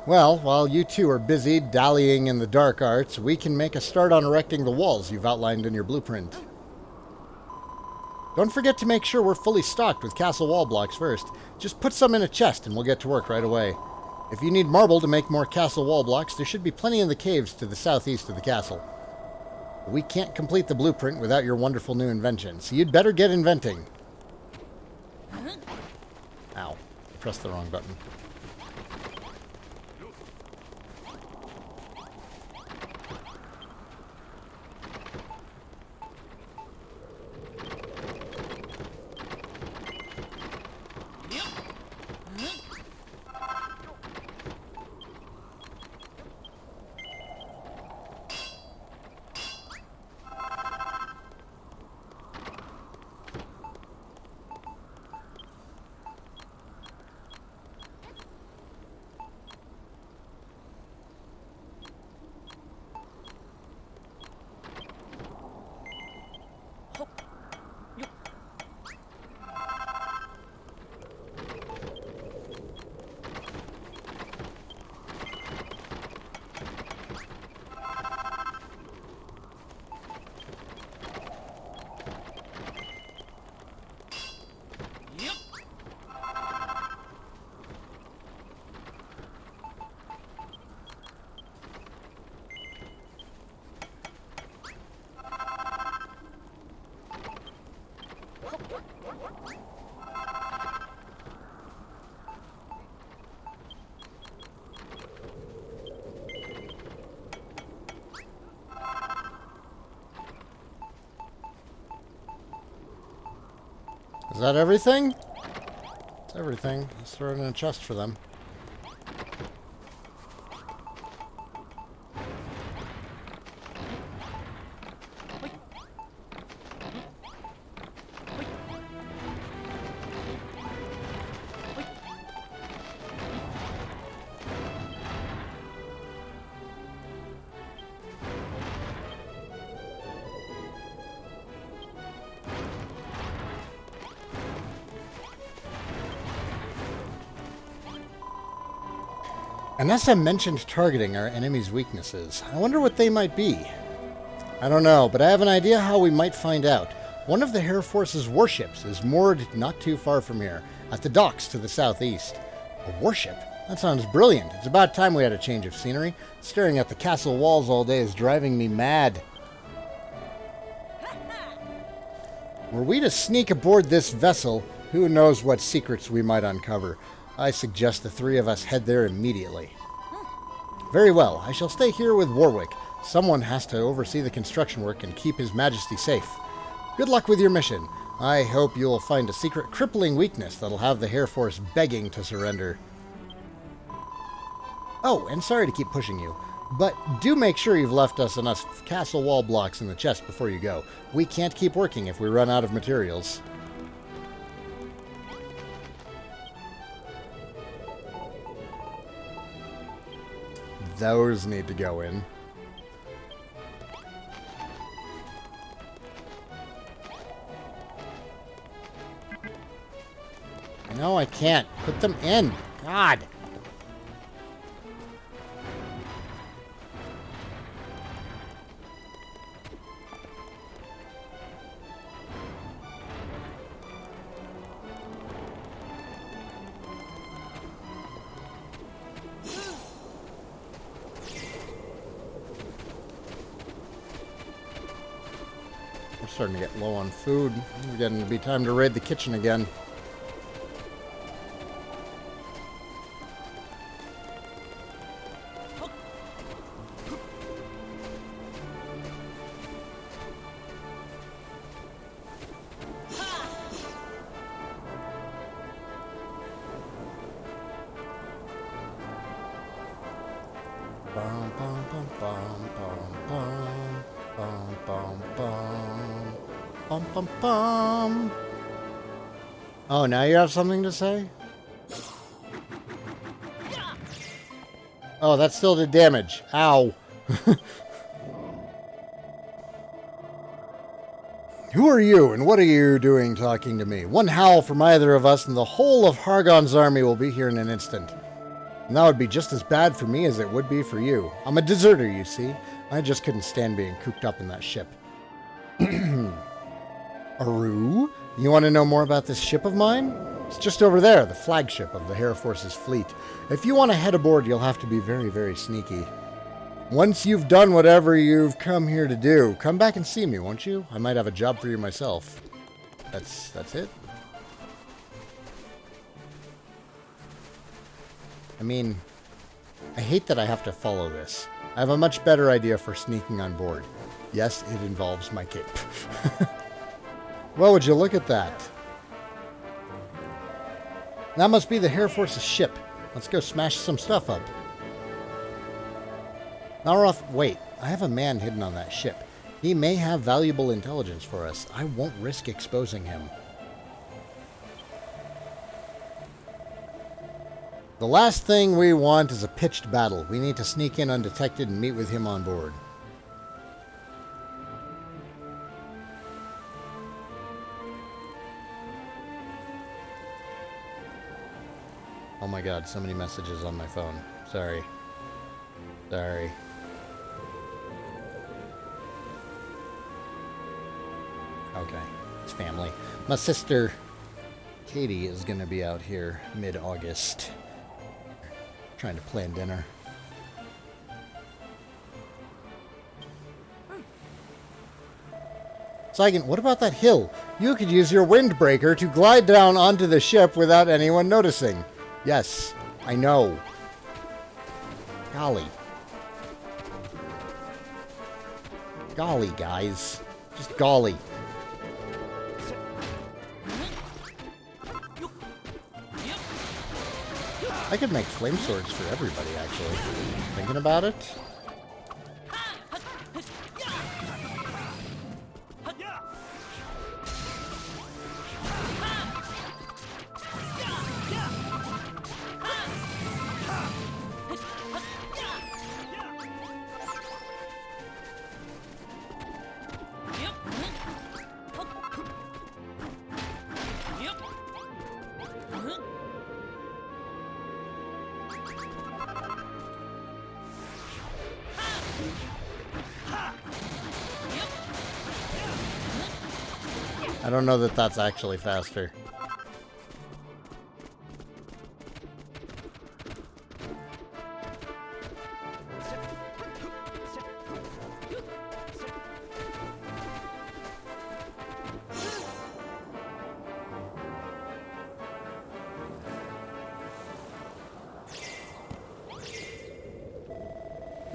Well, while you two are busy dallying in the dark arts, we can make a start on erecting the walls you've outlined in your blueprint. Don't forget to make sure we're fully stocked with castle wall blocks first. Just put some in a chest and we'll get to work right away. If you need marble to make more castle wall blocks, there should be plenty in the caves to the southeast of the castle. We can't complete the blueprint without your wonderful new invention, so you'd better get inventing. Ow. I pressed the wrong button. Is that everything? It's everything. Let's throw it in a chest for them. Anessa mentioned targeting our enemy's weaknesses. I wonder what they might be. I don't know, but I have an idea how we might find out. One of the Hair Force's warships is moored not too far from here, at the docks to the southeast. A warship? That sounds brilliant. It's about time we had a change of scenery. Staring at the castle walls all day is driving me mad. Were we to sneak aboard this vessel, who knows what secrets we might uncover. I suggest the three of us head there immediately. Very well. I shall stay here with Warwick. Someone has to oversee the construction work and keep His Majesty safe. Good luck with your mission. I hope you'll find a secret crippling weakness that'll have the Hair Force begging to surrender. Oh, and sorry to keep pushing you, but do make sure you've left us enough castle wall blocks in the chest before you go. We can't keep working if we run out of materials. Those need to go in. No, I can't. Put them in. God. We're starting to get low on food. It's getting to be time to raid the kitchen again. Bum, bum, bum, bum, bum, bum, bum, bum, bum, bum, bum. Oh, now you have something to say? Oh, that still did damage. Ow. Who are you, and what are you doing talking to me? One howl from either of us, and the whole of Hargon's army will be here in an instant. And that would be just as bad for me as it would be for you. I'm a deserter, you see. I just couldn't stand being cooped up in that ship. Aru? You want to know more about this ship of mine? It's just over there, the flagship of the Hair Force's fleet. If you want to head aboard, you'll have to be very, very sneaky. Once you've done whatever you've come here to do, come back and see me, won't you? I might have a job for you myself. That's it? I mean, I hate that I have to follow this. I have a much better idea for sneaking on board. Yes, it involves my cape. Well, would you look at that? That must be the Hair Force's ship. Let's go smash some stuff up. Naroth, wait. I have a man hidden on that ship. He may have valuable intelligence for us. I won't risk exposing him. The last thing we want is a pitched battle. We need to sneak in undetected and meet with him on board. Oh my god, so many messages on my phone. Sorry. Sorry. Okay, it's family. My sister, Katie, is going to be out here mid-August. Trying to plan dinner. Saigan, what about that hill? You could use your windbreaker to glide down onto the ship without anyone noticing. Yes, I know. Golly. Golly, guys. Just golly. I could make flame swords for everybody, actually. Thinking about it. I don't know that that's actually faster.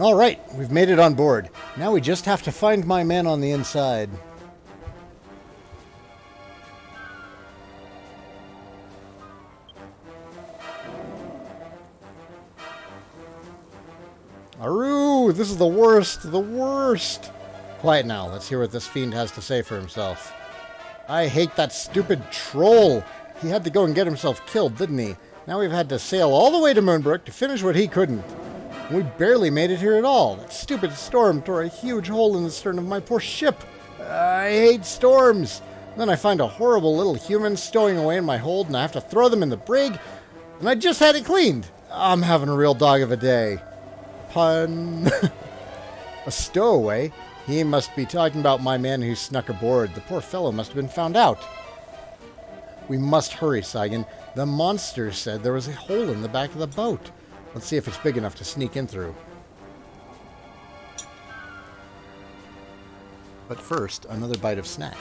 Alright, we've made it on board. Now we just have to find my man on the inside. Aru, this is the worst, the worst. Quiet now, let's hear what this fiend has to say for himself. I hate that stupid troll. He had to go and get himself killed, didn't he? Now we've had to sail all the way to Moonbrook to finish what he couldn't. We barely made it here at all. That stupid storm tore a huge hole in the stern of my poor ship. I hate storms. Then I find a horrible little human stowing away in my hold, and I have to throw them in the brig, and I just had it cleaned. I'm having a real dog of a day. Pun. A stowaway? He must be talking about my man who snuck aboard. The poor fellow must have been found out. We must hurry, Saigan. The monster said there was a hole in the back of the boat. Let's see if it's big enough to sneak in through. But first, another bite of snack.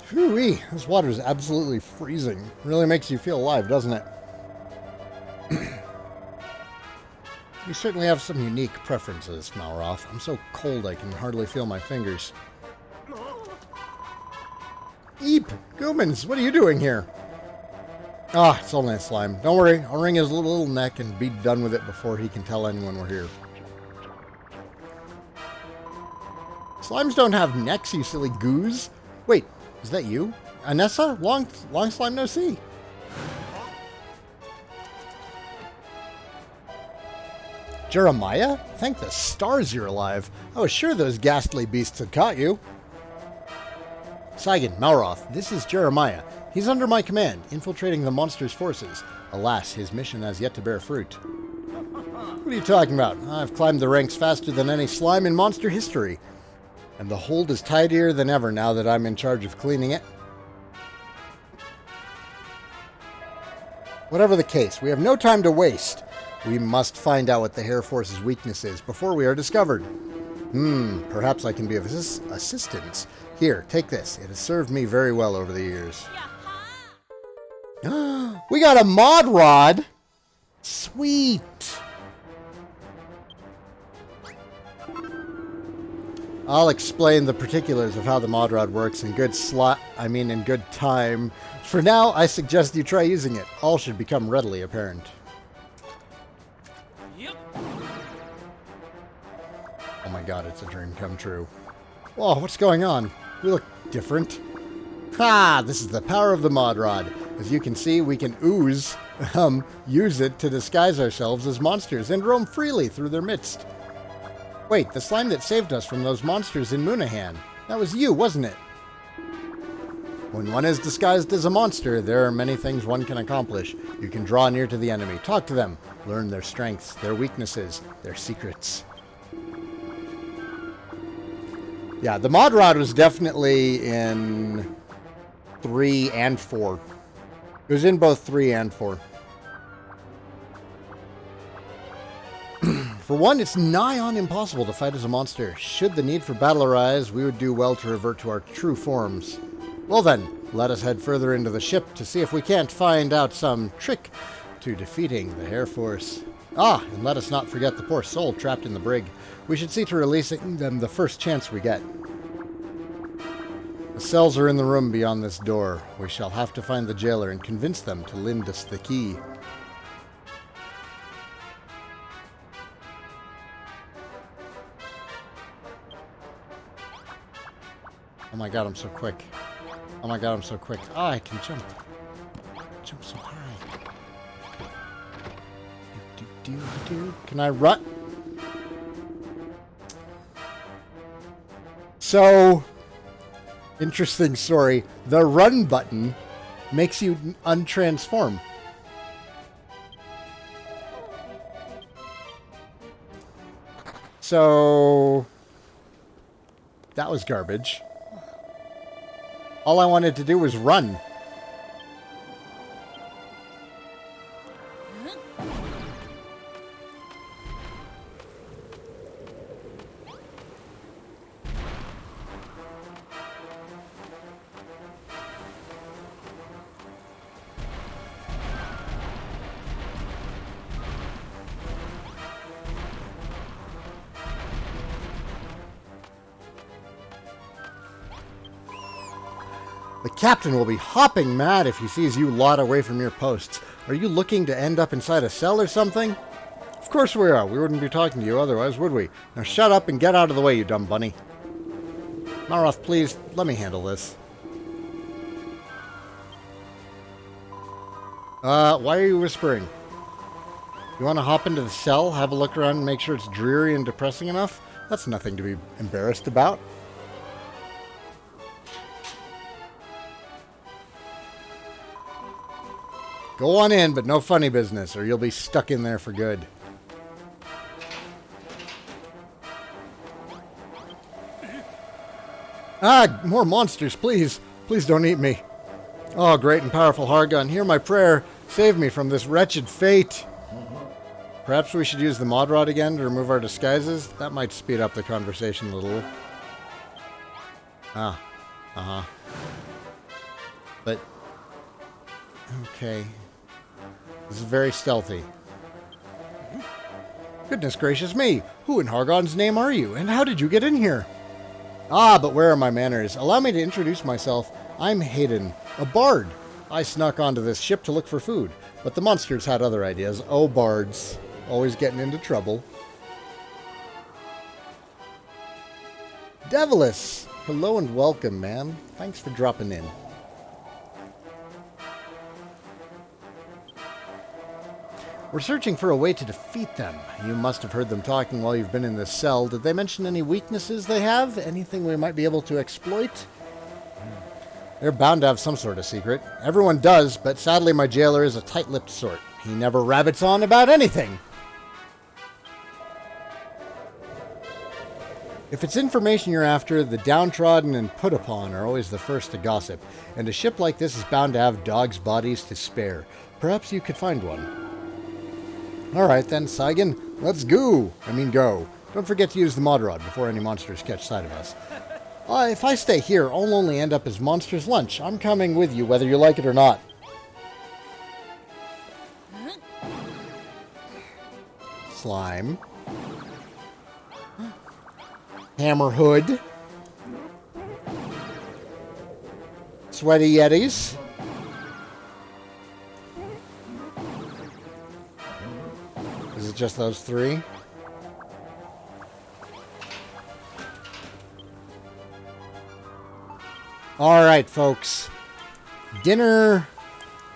Phew-wee, this water is absolutely freezing. Really makes you feel alive, doesn't it? You certainly have some unique preferences, Malroth. I'm so cold I can hardly feel my fingers. Eep! Goomans, what are you doing here? Ah, it's only a slime. Don't worry, I'll wring his little neck and be done with it before he can tell anyone we're here. Slimes don't have necks, you silly goose. Wait, is that you? Anessa? Long slime no see. Jeremiah? Thank the stars you're alive. I was sure those ghastly beasts had caught you. Saigan, Malroth, this is Jeremiah. He's under my command, infiltrating the monster's forces. Alas, his mission has yet to bear fruit. What are you talking about? I've climbed the ranks faster than any slime in monster history. And the hold is tidier than ever now that I'm in charge of cleaning it. Whatever the case, we have no time to waste. We must find out what the Hair Force's weakness is before we are discovered. Perhaps I can be of assistance. Here, take this. It has served me very well over the years. We got a mod rod! Sweet! I'll explain the particulars of how the mod rod works in good time. For now, I suggest you try using it. All should become readily apparent. Yep. Oh my god, it's a dream come true. Whoa, what's going on? We look different. Ha! This is the power of the mod rod. As you can see, we can use it to disguise ourselves as monsters and roam freely through their midst. Wait, the slime that saved us from those monsters in Moonahan. That was you, wasn't it? When one is disguised as a monster, there are many things one can accomplish. You can draw near to the enemy, talk to them, learn their strengths, their weaknesses, their secrets. Yeah, the mod rod was definitely in 3 and 4. It was in both 3 and 4. For one, it's nigh on impossible to fight as a monster. Should the need for battle arise, we would do well to revert to our true forms. Well then, let us head further into the ship to see if we can't find out some trick to defeating the Hair Force. Ah, and let us not forget the poor soul trapped in the brig. We should see to releasing them the first chance we get. The cells are in the room beyond this door. We shall have to find the jailer and convince them to lend us the key. my god, I'm so quick. Oh my god, I'm so quick. Ah, I can jump. Jump so high. Can I run? So, interesting story. The run button makes you untransform. So, that was garbage. All I wanted to do was run. The captain will be hopping mad if he sees you lot away from your posts. Are you looking to end up inside a cell or something? Of course we are. We wouldn't be talking to you otherwise, would we? Now shut up and get out of the way, you dumb bunny. Maroth, please, let me handle this. Why are you whispering? You want to hop into the cell, have a look around, and make sure it's dreary and depressing enough? That's nothing to be embarrassed about. Go on in, but no funny business, or you'll be stuck in there for good. Ah, more monsters, please. Please don't eat me. Oh, great and powerful Hargon, hear my prayer. Save me from this wretched fate. Perhaps we should use the mod rod again to remove our disguises? That might speed up the conversation a little. Ah. Uh-huh. But... okay. This is very stealthy. Goodness gracious me! Who in Hargon's name are you, and how did you get in here? Ah, but where are my manners? Allow me to introduce myself. I'm Hayden, a bard. I snuck onto this ship to look for food, but the monsters had other ideas. Oh, bards. Always getting into trouble. Devilis! Hello and welcome, man. Thanks for dropping in. We're searching for a way to defeat them. You must have heard them talking while you've been in this cell. Did they mention any weaknesses they have? Anything we might be able to exploit? They're bound to have some sort of secret. Everyone does, but sadly my jailer is a tight-lipped sort. He never rabbits on about anything. If it's information you're after, the downtrodden and put upon are always the first to gossip, and a ship like this is bound to have dogs' bodies to spare. Perhaps you could find one. Alright then, Saigan, let's go. Go. Don't forget to use the mod rod before any monsters catch sight of us. If I stay here, I'll only end up as monster's lunch. I'm coming with you, whether you like it or not. Slime. Hammerhood. Sweaty Yetis. Is it just those three? Alright, folks. Dinner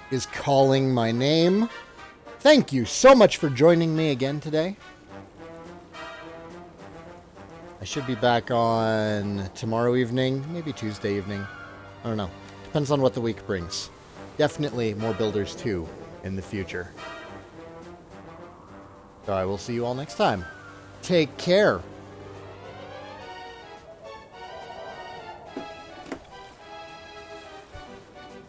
is calling my name. Thank you so much for joining me again today. I should be back on tomorrow evening, maybe Tuesday evening. I don't know. Depends on what the week brings. Definitely more Builders 2 in the future. So I will see you all next time. Take care.